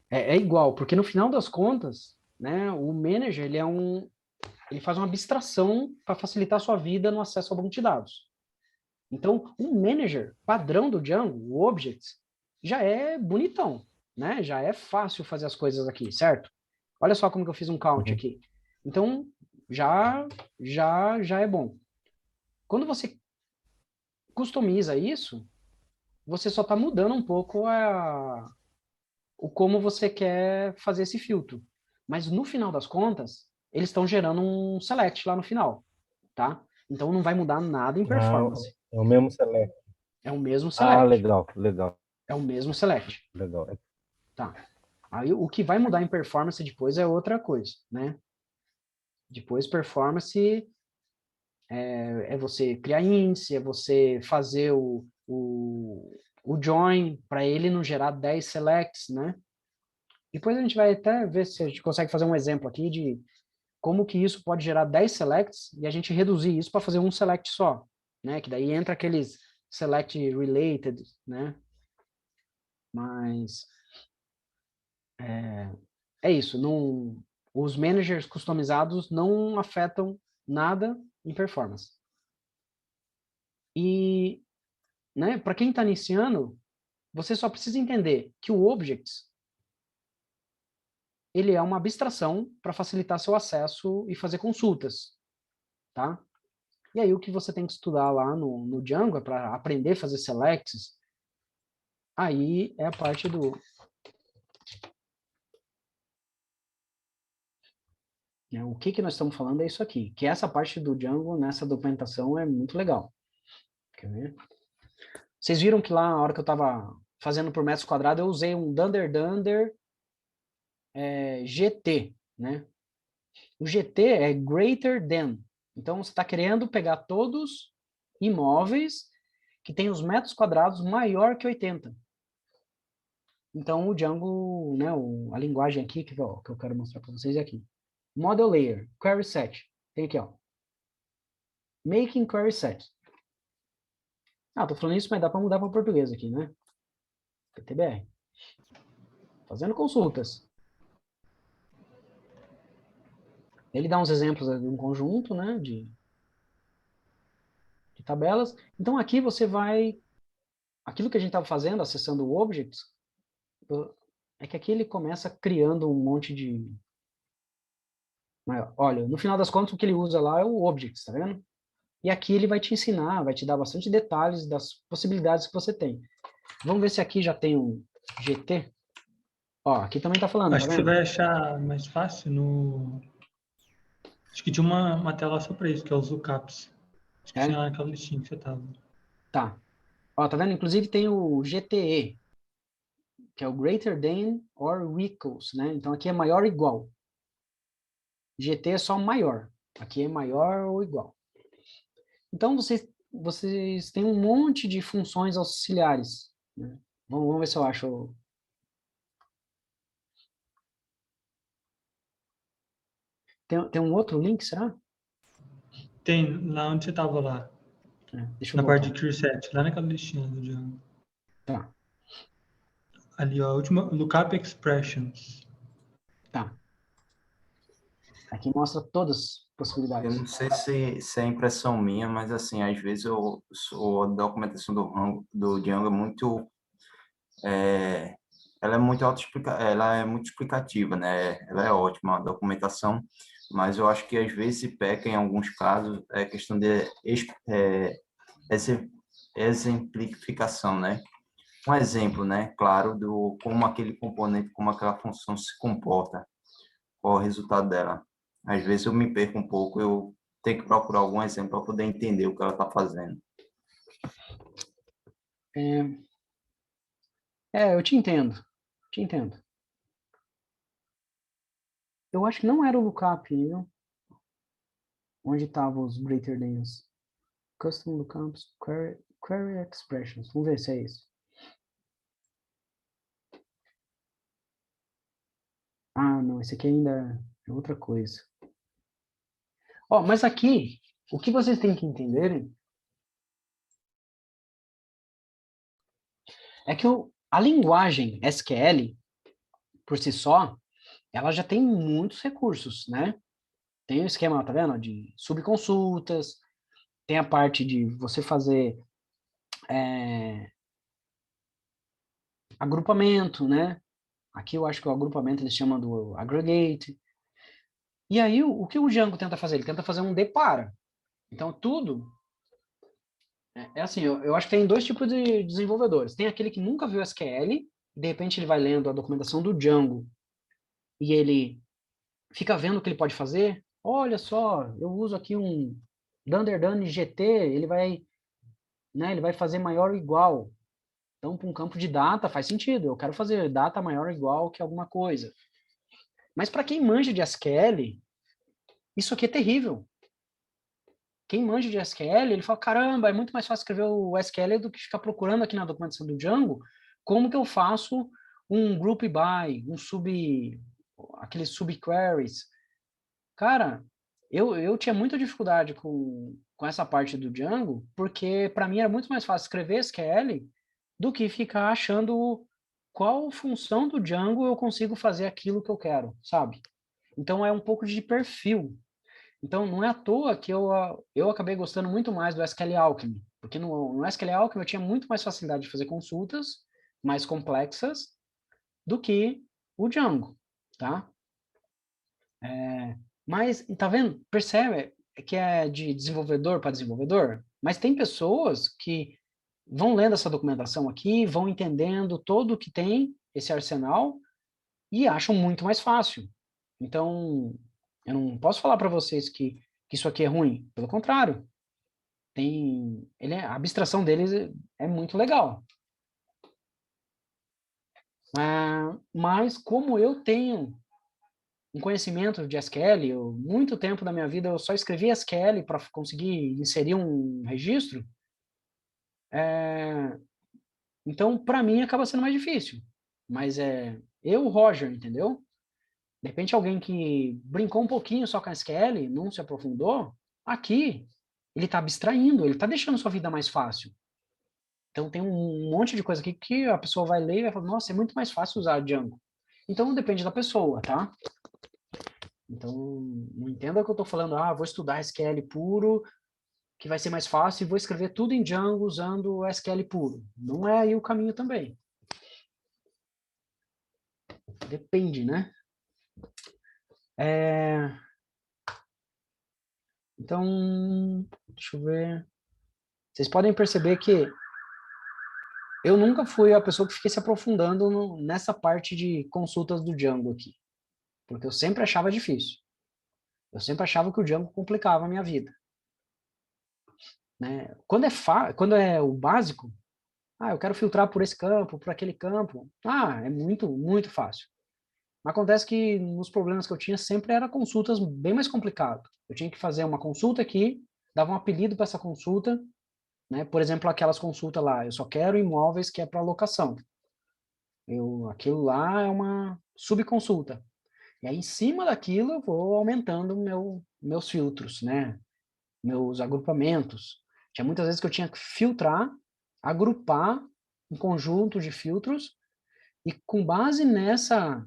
É igual, porque no final das contas, né, o manager ele faz uma abstração para facilitar a sua vida no acesso ao banco de dados. Então, um manager padrão do Django, o Objects, já é bonitão, né? Já é fácil fazer as coisas aqui, certo? Olha só como que eu fiz um count aqui. Então, já é bom. Quando você customiza isso, você só está mudando um pouco o como você quer fazer esse filtro. Mas no final das contas, eles estão gerando um select lá no final, tá? Então não vai mudar nada em performance. É o mesmo select. É o mesmo select. Legal. É o mesmo select. Legal. Tá. Aí o que vai mudar em performance depois é outra coisa, né? Depois performance é você criar índice, é você fazer o join para ele não gerar 10 selects, né? Depois a gente vai até ver se a gente consegue fazer um exemplo aqui de como que isso pode gerar 10 selects e a gente reduzir isso para fazer um select só, né? Que daí entra aqueles select related, né? Mas é isso, não, os managers customizados não afetam nada em performance. E, né, para quem está iniciando, você só precisa entender que o objects ele é uma abstração para facilitar seu acesso e fazer consultas, tá? E aí o que você tem que estudar lá no Django é para aprender a fazer selects, aí é a parte do... O que nós estamos falando é isso aqui, que essa parte do Django nessa documentação é muito legal. Quer ver? Vocês viram que lá, na hora que eu estava fazendo por metros quadrados, eu usei um dunder GT, né? O GT é greater than. Então, você está querendo pegar todos imóveis que têm os metros quadrados maior que 80. Então, o Django, né, a linguagem aqui que eu quero mostrar para vocês é aqui. Model Layer, Query Set. Tem aqui, ó. Making Query Set. Tô falando isso, mas dá para mudar para português aqui, né? PTBR. Fazendo consultas. Ele dá uns exemplos de um conjunto, né, de tabelas. Então, aqui você vai... Aquilo que a gente estava fazendo, acessando o Objects, é que aqui ele começa criando um monte de... Olha, no final das contas, o que ele usa lá é o Objects, tá vendo? E aqui ele vai te ensinar, vai te dar bastante detalhes das possibilidades que você tem. Vamos ver se aqui já tem um GT. Ó, aqui também está falando, Acho tá que você vendo? vai achar mais fácil no... Acho que tinha uma tela só para isso, que é os lookups. Acho que tinha aquela listinha que você tava. Tá. Ó, tá vendo? Inclusive tem o GTE, que é o greater than or equals, né? Então aqui é maior ou igual. GT é só maior. Aqui é maior ou igual. Então vocês têm um monte de funções auxiliares, né? Vamos ver se eu acho. Tem um outro link, será? Tem, lá onde você estava lá. Deixa eu Na voltar. parte de CureSet, lá naquela listinha do Django. Tá. Ali, ó, a última, Lookup Expressions. Tá. Aqui mostra todas as Eu possibilidades. não sei se é impressão minha, mas assim, às vezes a documentação do Django é muito... ela é muito ela é muito explicativa, né? Ela é ótima, a documentação, mas eu acho que às vezes se peca em alguns casos é questão de exemplificação, né? Um exemplo, né? Claro, do como aquele componente, como aquela função se comporta, qual é o resultado dela. Às vezes eu me perco um pouco, eu tenho que procurar algum exemplo para poder entender o que ela está fazendo. Eu te entendo. Te entendo. Eu acho que não era o lookup, viu? Onde estavam os greater thans? Custom lookups, query expressions. Vamos ver se é isso. Não, esse aqui ainda é outra coisa. Mas aqui, o que vocês têm que entenderem é que a linguagem SQL, por si só, ela já tem muitos recursos, né? Tem o esquema, tá vendo? De subconsultas, tem a parte de você fazer agrupamento, né? Aqui eu acho que o agrupamento eles chamam do aggregate. E aí o que o Django tenta fazer? Ele tenta fazer um depara. Então tudo assim, eu acho que tem dois tipos de desenvolvedores. Tem aquele que nunca viu SQL, de repente ele vai lendo a documentação do Django e ele fica vendo o que ele pode fazer. Olha só, eu uso aqui um Dunder GT, ele vai fazer maior ou igual. Então, para um campo de data faz sentido. Eu quero fazer data maior ou igual que alguma coisa. Mas para quem manja de SQL, isso aqui é terrível. Quem manja de SQL, ele fala, caramba, é muito mais fácil escrever o SQL do que ficar procurando aqui na documentação do Django como que eu faço um group by, aqueles subqueries. Cara, eu tinha muita dificuldade com essa parte do Django, porque para mim era muito mais fácil escrever SQL do que ficar achando qual função do Django eu consigo fazer aquilo que eu quero, sabe? Então é um pouco de perfil. Então não é à toa que eu acabei gostando muito mais do SQL Alchemy, porque no SQL Alchemy eu tinha muito mais facilidade de fazer consultas mais complexas do que o Django, tá? Mas, tá vendo? Percebe que é de desenvolvedor para desenvolvedor? Mas tem pessoas que vão lendo essa documentação aqui, vão entendendo todo o que tem esse arsenal e acham muito mais fácil. Então, eu não posso falar para vocês que isso aqui é ruim. Pelo contrário, a abstração deles é muito legal. Mas como eu tenho um conhecimento de SQL, muito tempo da minha vida eu só escrevi SQL para conseguir inserir um registro, então para mim acaba sendo mais difícil. Mas o Roger, entendeu? De repente alguém que brincou um pouquinho só com SQL, não se aprofundou, aqui ele está abstraindo, ele está deixando sua vida mais fácil. Então tem um monte de coisa aqui que a pessoa vai ler e vai falar, nossa, é muito mais fácil usar Django. Então depende da pessoa, tá? Então, não entenda que eu estou falando, vou estudar SQL puro, que vai ser mais fácil, e vou escrever tudo em Django usando SQL puro. Não é aí o caminho também. Depende, né? Então, deixa eu ver. Vocês podem perceber que eu nunca fui a pessoa que fiquei se aprofundando nessa parte de consultas do Django aqui. Porque eu sempre achava difícil. Eu sempre achava que o Django complicava a minha vida. Né? Quando é o básico, eu quero filtrar por esse campo, por aquele campo. É muito, muito fácil. Mas acontece que nos problemas que eu tinha sempre era consultas bem mais complicado. Eu tinha que fazer uma consulta aqui, dava um apelido para essa consulta, né? Por exemplo, aquelas consultas lá, eu só quero imóveis que é para locação. Aquilo lá é uma subconsulta. E aí, em cima daquilo, eu vou aumentando meus filtros, né? Meus agrupamentos. Tinha muitas vezes que eu tinha que filtrar, agrupar um conjunto de filtros, e com base nessa,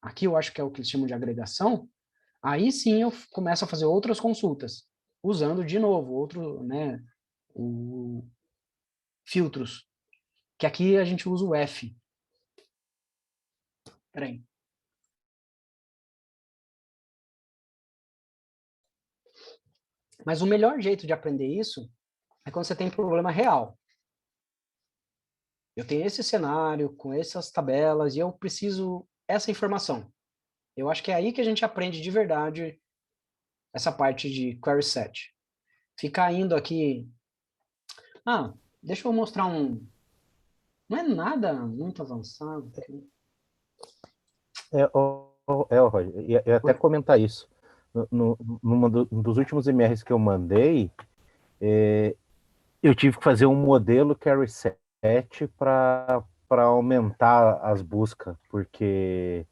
aqui eu acho que é o que eles chamam de agregação, aí sim eu começo a fazer outras consultas, usando de novo né, filtros, que aqui a gente usa o F. Peraí. Mas o melhor jeito de aprender isso é quando você tem problema real. Eu tenho esse cenário, com essas tabelas, e eu preciso essa informação. Eu acho que é aí que a gente aprende de verdade essa parte de query set. Ficar indo aqui... deixa eu mostrar um... Não é nada muito avançado. Roger, ia até comentar isso. Um dos últimos MRs que eu mandei, eu tive que fazer um modelo query set para aumentar as buscas, porque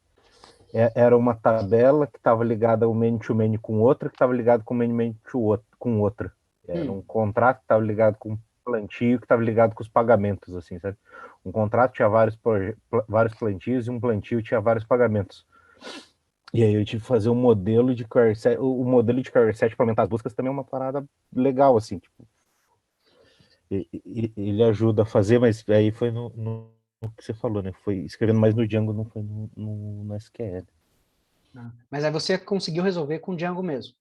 era uma tabela que estava ligada ao many-to-many com outra, que estava ligada com many-many com outra. Era um contrato que estava ligado com um plantio, que estava ligado com os pagamentos, assim, sabe? Um contrato tinha vários plantios e um plantio tinha vários pagamentos. E aí eu tive que fazer um modelo de query set. O modelo de query set para aumentar as buscas também é uma parada legal, assim, tipo. Ele ajuda a fazer, mas aí foi no que você falou, né? Foi escrevendo mais no Django, não foi no SQL. Mas aí você conseguiu resolver com o Django mesmo.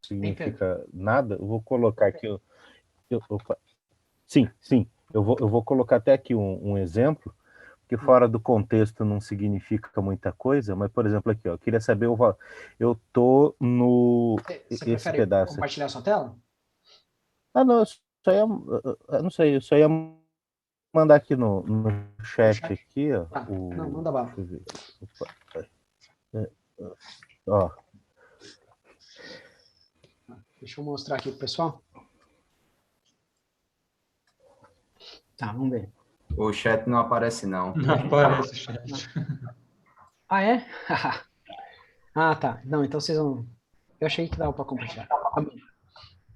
Significa nada? Eu vou colocar aqui. Sim. Eu vou colocar até aqui um exemplo, que fora do contexto não significa muita coisa, mas, por exemplo, aqui, ó, eu queria saber eu tô no Você esse prefere pedaço aqui. compartilhar sua tela? Ah, não, eu não sei, eu só ia mandar aqui no chat chat? aqui, ó, Tá, não, manda bala. deixa eu ver. Opa, ó, Deixa eu mostrar aqui pro pessoal. Tá, vamos ver. O chat não aparece, não. Não aparece o chat. Ah, é? Ah, tá. Não, então vocês vão... Eu achei que dava para compartilhar. Tá bom.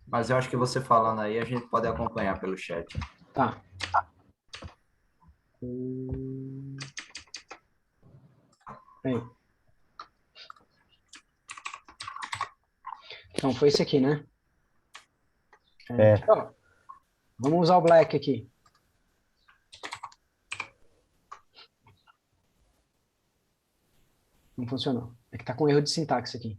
Mas eu acho que você falando aí, a gente pode acompanhar pelo chat. Tá. Aí. Então, foi esse aqui, né? É. Ó, vamos usar o black aqui. Não funcionou. É que tá com erro de sintaxe aqui.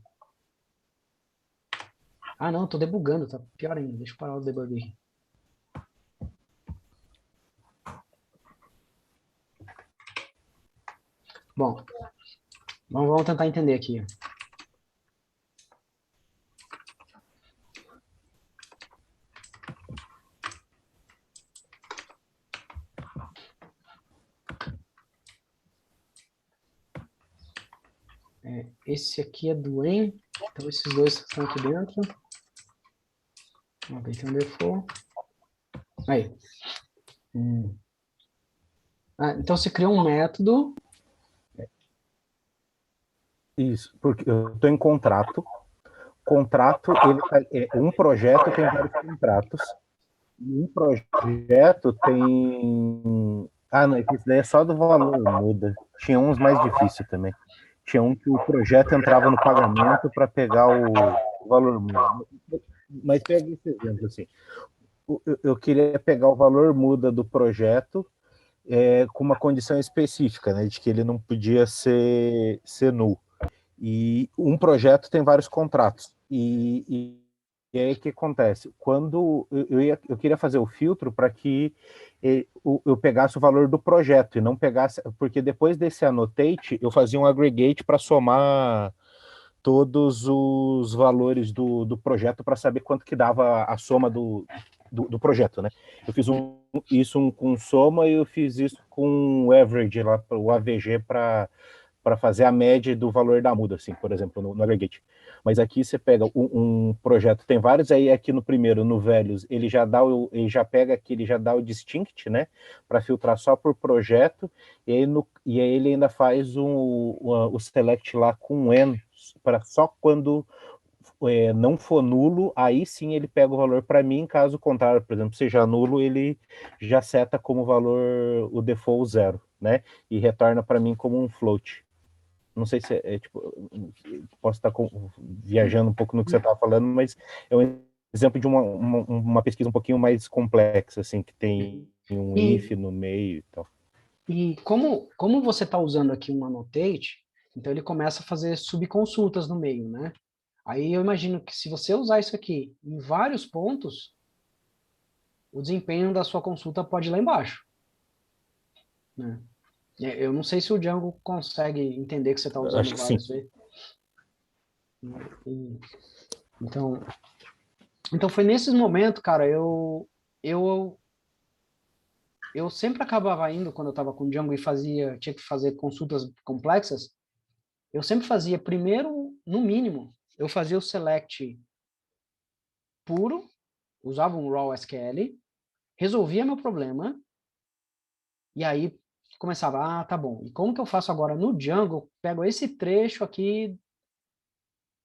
Ah, não, tô debugando, tá pior ainda. Deixa eu parar o debug aqui. Bom, vamos tentar entender aqui. Esse aqui é do en, então esses dois estão aqui dentro. Vamos ver, tem um default. Aí. Ah, então você cria um método. Isso, porque eu estou em contrato. Contrato, um projeto tem vários contratos. Um projeto tem... Ah, não, isso daí é só do valor, muda. Tinha uns mais difíceis também. Tinha um que o projeto entrava no pagamento para pegar o valor muda. Mas pega esse exemplo assim. Eu queria pegar o valor muda do projeto com uma condição específica, né, de que ele não podia ser nulo. E um projeto tem vários contratos. E aí o que acontece? Quando eu queria fazer o filtro para que eu pegasse o valor do projeto e não pegasse, porque depois desse annotate eu fazia um aggregate para somar todos os valores do projeto para saber quanto que dava a soma do projeto, né? Eu fiz isso com soma e eu fiz isso com o average, lá, o AVG, para fazer a média do valor da muda, assim, por exemplo, no aggregate. Mas aqui você pega um projeto, tem vários, aí aqui no primeiro, no velhos, ele já pega aqui, ele já dá o distinct, né, para filtrar só por projeto, e aí ele ainda faz o select lá com n, para só quando não for nulo, aí sim ele pega o valor para mim, caso contrário, por exemplo, seja nulo, ele já seta como valor o default 0, né, e retorna para mim como um float. Não sei se posso estar viajando um pouco no que você estava falando, mas é um exemplo de uma pesquisa um pouquinho mais complexa, assim, que tem um if no meio e tal. E como você está usando aqui um annotate, então ele começa a fazer subconsultas no meio, né? Aí eu imagino que se você usar isso aqui em vários pontos, o desempenho da sua consulta pode ir lá embaixo, né? Eu não sei se o Django consegue entender que você está usando várias vezes. Então foi nesses momentos, cara, eu sempre acabava indo, quando eu estava com o Django e tinha que fazer consultas complexas, eu sempre fazia primeiro, no mínimo, eu fazia o select puro, usava um raw SQL, resolvia meu problema, e aí começava, tá bom, e como que eu faço agora no Django? Eu pego esse trecho aqui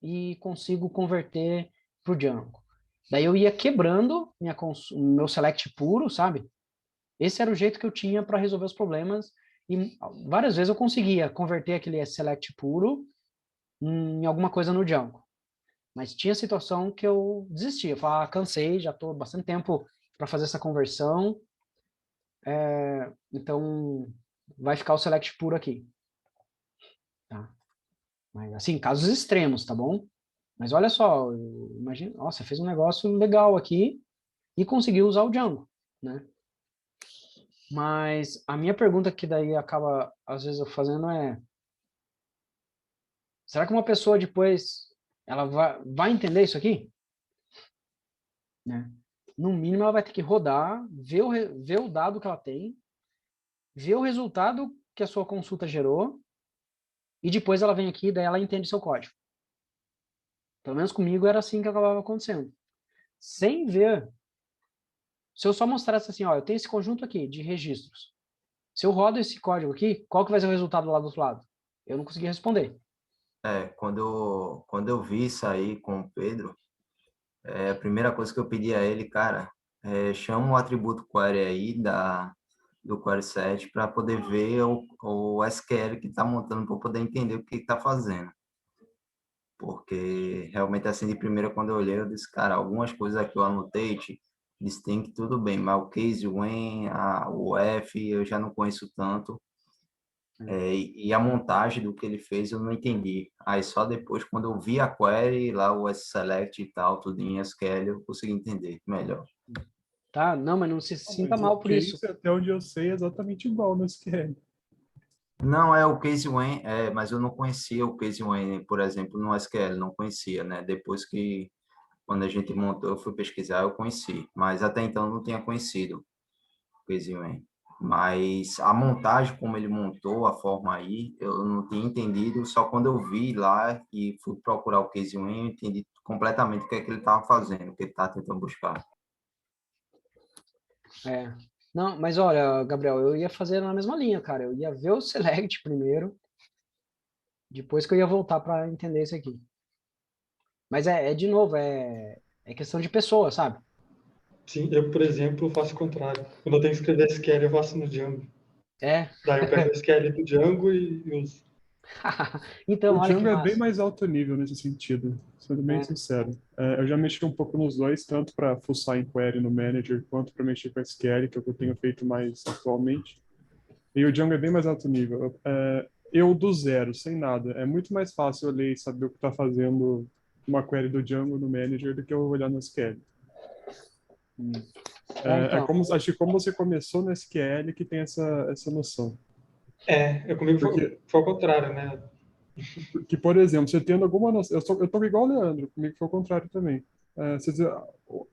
e consigo converter para o Django. Daí eu ia quebrando meu select puro, sabe? Esse era o jeito que eu tinha para resolver os problemas, e várias vezes eu conseguia converter aquele select puro em alguma coisa no Django. Mas tinha situação que eu desistia, eu falava, cansei, já estou bastante tempo para fazer essa conversão, então vai ficar o select puro aqui. Tá? Mas assim, casos extremos, tá bom? Mas olha só, imagina, nossa, fez um negócio legal aqui e conseguiu usar o Django, né? Mas a minha pergunta que daí acaba, às vezes, eu fazendo é, será que uma pessoa depois, ela vai entender isso aqui? Né? No mínimo, ela vai ter que rodar, ver o dado que ela tem, ver o resultado que a sua consulta gerou, e depois ela vem aqui e daí ela entende seu código. Pelo menos comigo era assim que acabava acontecendo. Sem ver, se eu só mostrasse assim, ó, eu tenho esse conjunto aqui de registros. Se eu rodo esse código aqui, qual que vai ser o resultado lá do outro lado? Eu não conseguia responder. Quando eu vi isso aí com o Pedro, a primeira coisa que eu pedi a ele, cara, chama o atributo query aí do query set para poder ver o SQL que está montando para poder entender o que está fazendo. Porque realmente assim de primeira quando eu olhei, eu disse, cara, algumas coisas aqui eu anotei, distinct, tudo bem, mas o case when, o F, eu já não conheço tanto. E a montagem do que ele fez eu não entendi. Aí só depois, quando eu vi a query, lá o select e tal, tudo em SQL, eu consegui entender melhor. Tá? Não, mas não se sinta Mas mal o por isso. case, até onde eu sei, é exatamente igual no SQL. Não é o case when, mas eu não conhecia o case when, por exemplo, no SQL, não conhecia, né? Depois que, quando a gente montou, eu fui pesquisar, eu conheci. Mas até então eu não tinha conhecido o case when. Mas a montagem, como ele montou a forma aí, eu não tinha entendido, só quando eu vi lá e fui procurar o case when, eu entendi completamente o que é que ele estava fazendo, o que ele estava tentando buscar. Não, mas olha, Gabriel, eu ia fazer na mesma linha, cara. Eu ia ver o select primeiro, depois que eu ia voltar para entender isso aqui. Mas de novo, é questão de pessoa, sabe? Sim, eu, por exemplo, faço o contrário. Quando eu tenho que escrever SQL, eu faço no Django. É. Daí eu pego o SQL do Django e uso. Então, O olha que Django é bem massa. mais alto nível nesse sentido, sendo bem É. sincero. Eu já mexi um pouco nos dois, tanto para fuçar em query no Manager, quanto para mexer com SQL, que é o que eu tenho feito mais atualmente. E o Django é bem mais alto nível. Eu do zero, sem nada. É muito mais fácil eu ler e saber o que está fazendo uma query do Django no Manager do que eu olhar no SQL. Então. Acho que como você começou no SQL que tem essa noção. Comigo foi ao contrário, né? Porque, por exemplo, você tendo alguma noção... Eu tô igual o Leandro, comigo foi o contrário também.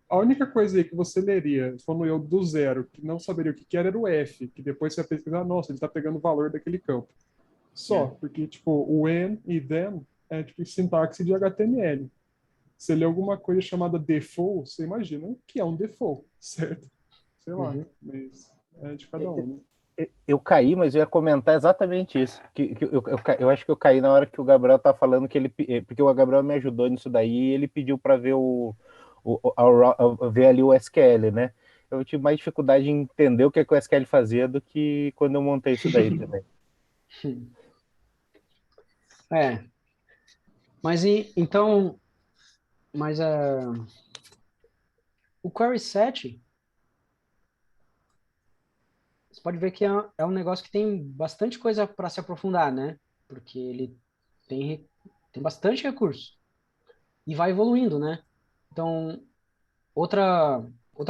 A única coisa aí que você leria, quando eu do zero, que não saberia o que era o F, que depois você ia pesquisar, nossa, ele está pegando o valor daquele campo. Só, porque, tipo, o when e then é, tipo, sintaxe de HTML. Você lê alguma coisa chamada default, você imagina o que é um default, certo? Sei lá, mas é de cada um, né? Eu caí, mas eu ia comentar exatamente isso. Eu acho que eu caí na hora que o Gabriel tá falando que ele... Porque o Gabriel me ajudou nisso daí e ele pediu para ver ver ali o SQL, né? Eu tive mais dificuldade em entender o que o SQL fazia do que quando eu montei isso daí também. Mas então... Mas o query set... Você pode ver que é um negócio que tem bastante coisa para se aprofundar, né? Porque ele tem bastante recurso. E vai evoluindo, né? Então, outra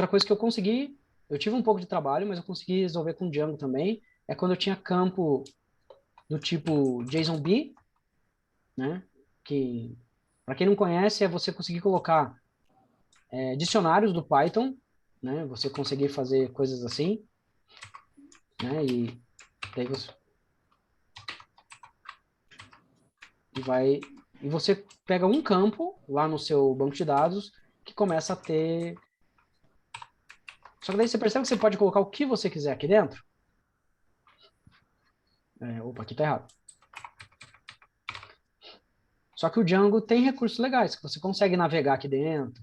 coisa que eu tive um pouco de trabalho, mas eu consegui resolver com Django também, é quando eu tinha campo do tipo JSONB, né? Que, para quem não conhece, é você conseguir colocar dicionários do Python, né? Você conseguir fazer coisas assim, né? E daí você pega um campo lá no seu banco de dados que começa a ter. Só que daí você percebe que você pode colocar o que você quiser aqui dentro. Opa, aqui tá errado. Só que o Django tem recursos legais, que você consegue navegar aqui dentro,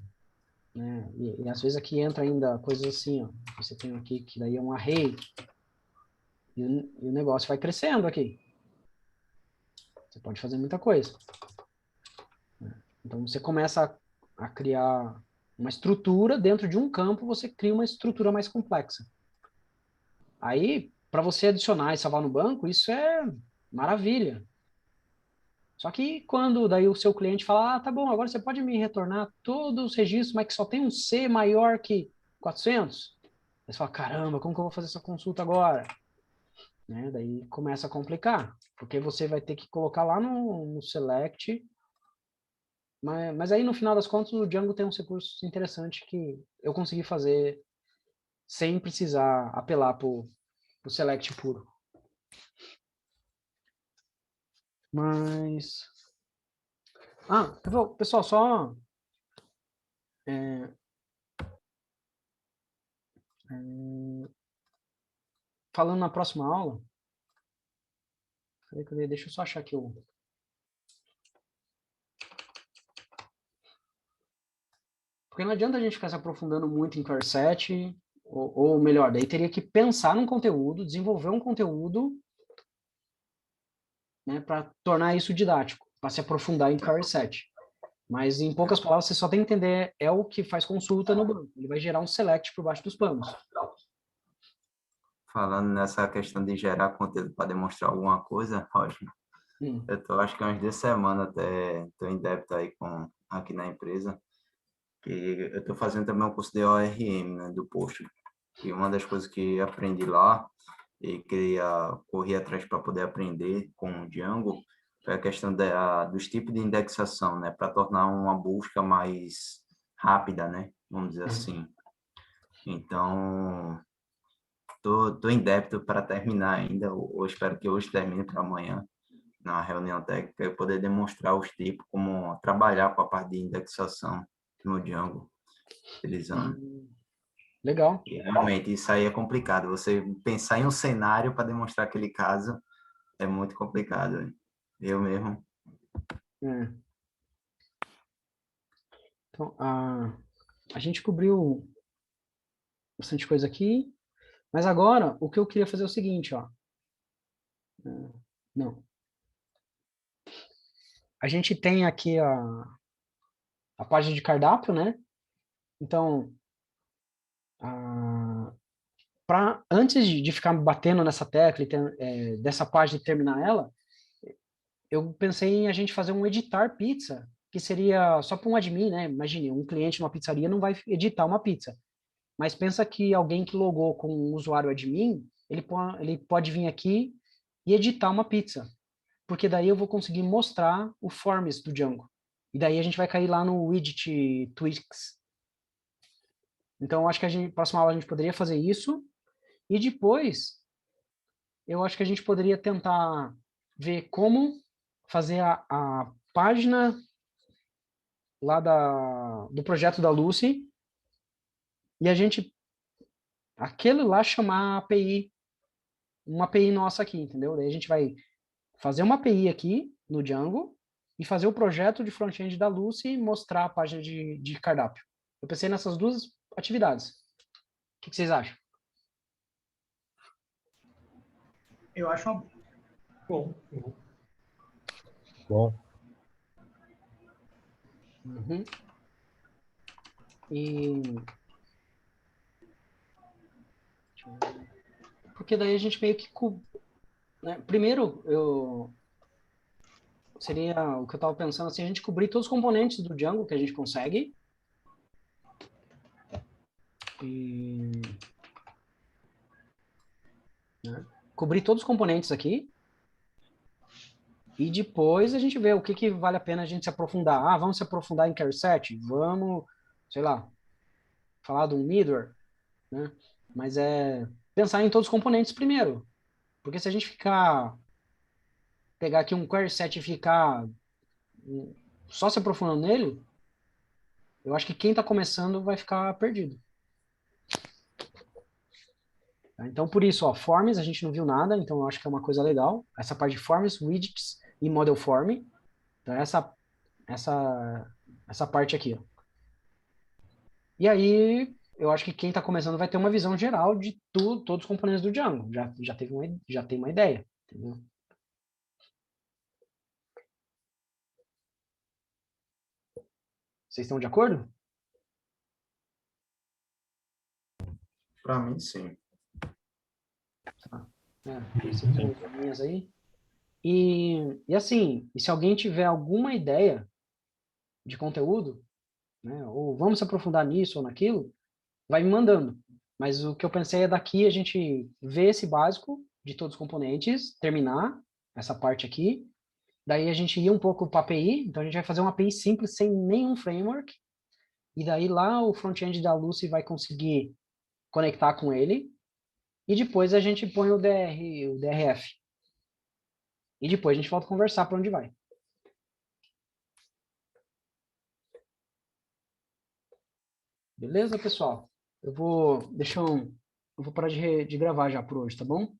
né? E às vezes aqui entra ainda coisas assim, ó. Você tem aqui que daí é um array. E o negócio vai crescendo aqui. Você pode fazer muita coisa. Então você começa a criar uma estrutura dentro de um campo, você cria uma estrutura mais complexa. Aí, para você adicionar e salvar no banco, isso é maravilha. Só que quando daí o seu cliente fala, tá bom, agora você pode me retornar todos os registros, mas que só tem um C maior que 400, Aí você fala, caramba, como que eu vou fazer essa consulta agora? Né? Daí começa a complicar, porque você vai ter que colocar lá no select, mas aí no final das contas o Django tem uns recursos interessantes que eu consegui fazer sem precisar apelar para o select puro. Mas... pessoal, só... falando na próxima aula... Cadê? Deixa eu só achar aqui o... Porque não adianta a gente ficar se aprofundando muito em Core7, ou melhor, daí teria que pensar num conteúdo, desenvolver um conteúdo, né, para tornar isso didático, para se aprofundar em Core7. Mas, em poucas palavras, você só tem que entender é o que faz consulta no banco. Ele vai gerar um select por baixo dos panos. Falando nessa questão de gerar conteúdo para demonstrar alguma coisa, Roger, eu tô, acho que umas 2 semanas até estou em débito aí aqui na empresa, que eu estou fazendo também um curso de ORM, né, do Postgre. E uma das coisas que aprendi lá e correr atrás para poder aprender com o Django foi a questão dos tipos de indexação, né, para tornar uma busca mais rápida, né, vamos dizer assim. Então, tô em débito para terminar ainda, ou espero que hoje termine para amanhã, na reunião técnica, eu poder demonstrar os tipos, como trabalhar com a parte de indexação no Django, utilizando. Legal. E realmente, isso aí é complicado. Você pensar em um cenário para demonstrar aquele caso é muito complicado. Eu mesmo. Então, a gente cobriu bastante coisa aqui, mas agora o que eu queria fazer é o seguinte, ó. Não. A gente tem aqui a página de cardápio, né? Então, antes de ficar batendo nessa tecla dessa página e terminar ela, eu pensei em a gente fazer um editar pizza, que seria só para um admin, né? Imagine, um cliente numa pizzaria não vai editar uma pizza. Mas pensa que alguém que logou com um usuário admin, ele pode vir aqui e editar uma pizza. Porque daí eu vou conseguir mostrar o forms do Django. E daí a gente vai cair lá no widget tweaks. Então, eu acho que próxima aula a gente poderia fazer isso. E depois, eu acho que a gente poderia tentar ver como fazer a página lá do projeto da Lucy e a gente, aquele lá chamar a API, uma API nossa aqui, entendeu? Daí a gente vai fazer uma API aqui no Django e fazer o projeto de front-end da Lucy e mostrar a página de cardápio. Eu pensei nessas duas atividades. O que vocês acham? Eu acho uma... Bom. Uhum. E... Porque daí a gente meio que... Né? Primeiro, seria o que eu estava pensando, assim, a gente cobrir todos os componentes do Django que a gente consegue. Né? Cobrir todos os componentes aqui. E depois a gente vê o que vale a pena a gente se aprofundar. Vamos se aprofundar em Core7? Vamos, sei lá, falar de um middleware, né? Mas pensar em todos os componentes primeiro. Porque se a gente pegar aqui um Core7 e ficar só se aprofundando nele, eu acho que quem está começando vai ficar perdido. Então, por isso, forms, a gente não viu nada, então eu acho que é uma coisa legal. Essa parte de forms, widgets e model form. Então, essa parte aqui. Ó. E aí, eu acho que quem está começando vai ter uma visão geral de todos os componentes do Django. Já tem uma ideia, entendeu? Vocês estão de acordo? Para mim, sim. Minhas aí. E assim, se alguém tiver alguma ideia de conteúdo, né, ou vamos se aprofundar nisso ou naquilo, vai me mandando. Mas o que eu pensei é daqui a gente ver esse básico de todos os componentes, terminar essa parte aqui. Daí a gente ir um pouco para a API, então a gente vai fazer uma API simples, sem nenhum framework. E daí lá o front-end da Lucy vai conseguir conectar com ele. E depois a gente põe o DRF. E depois a gente volta a conversar para onde vai. Beleza, pessoal? Eu vou parar de gravar já por hoje, tá bom?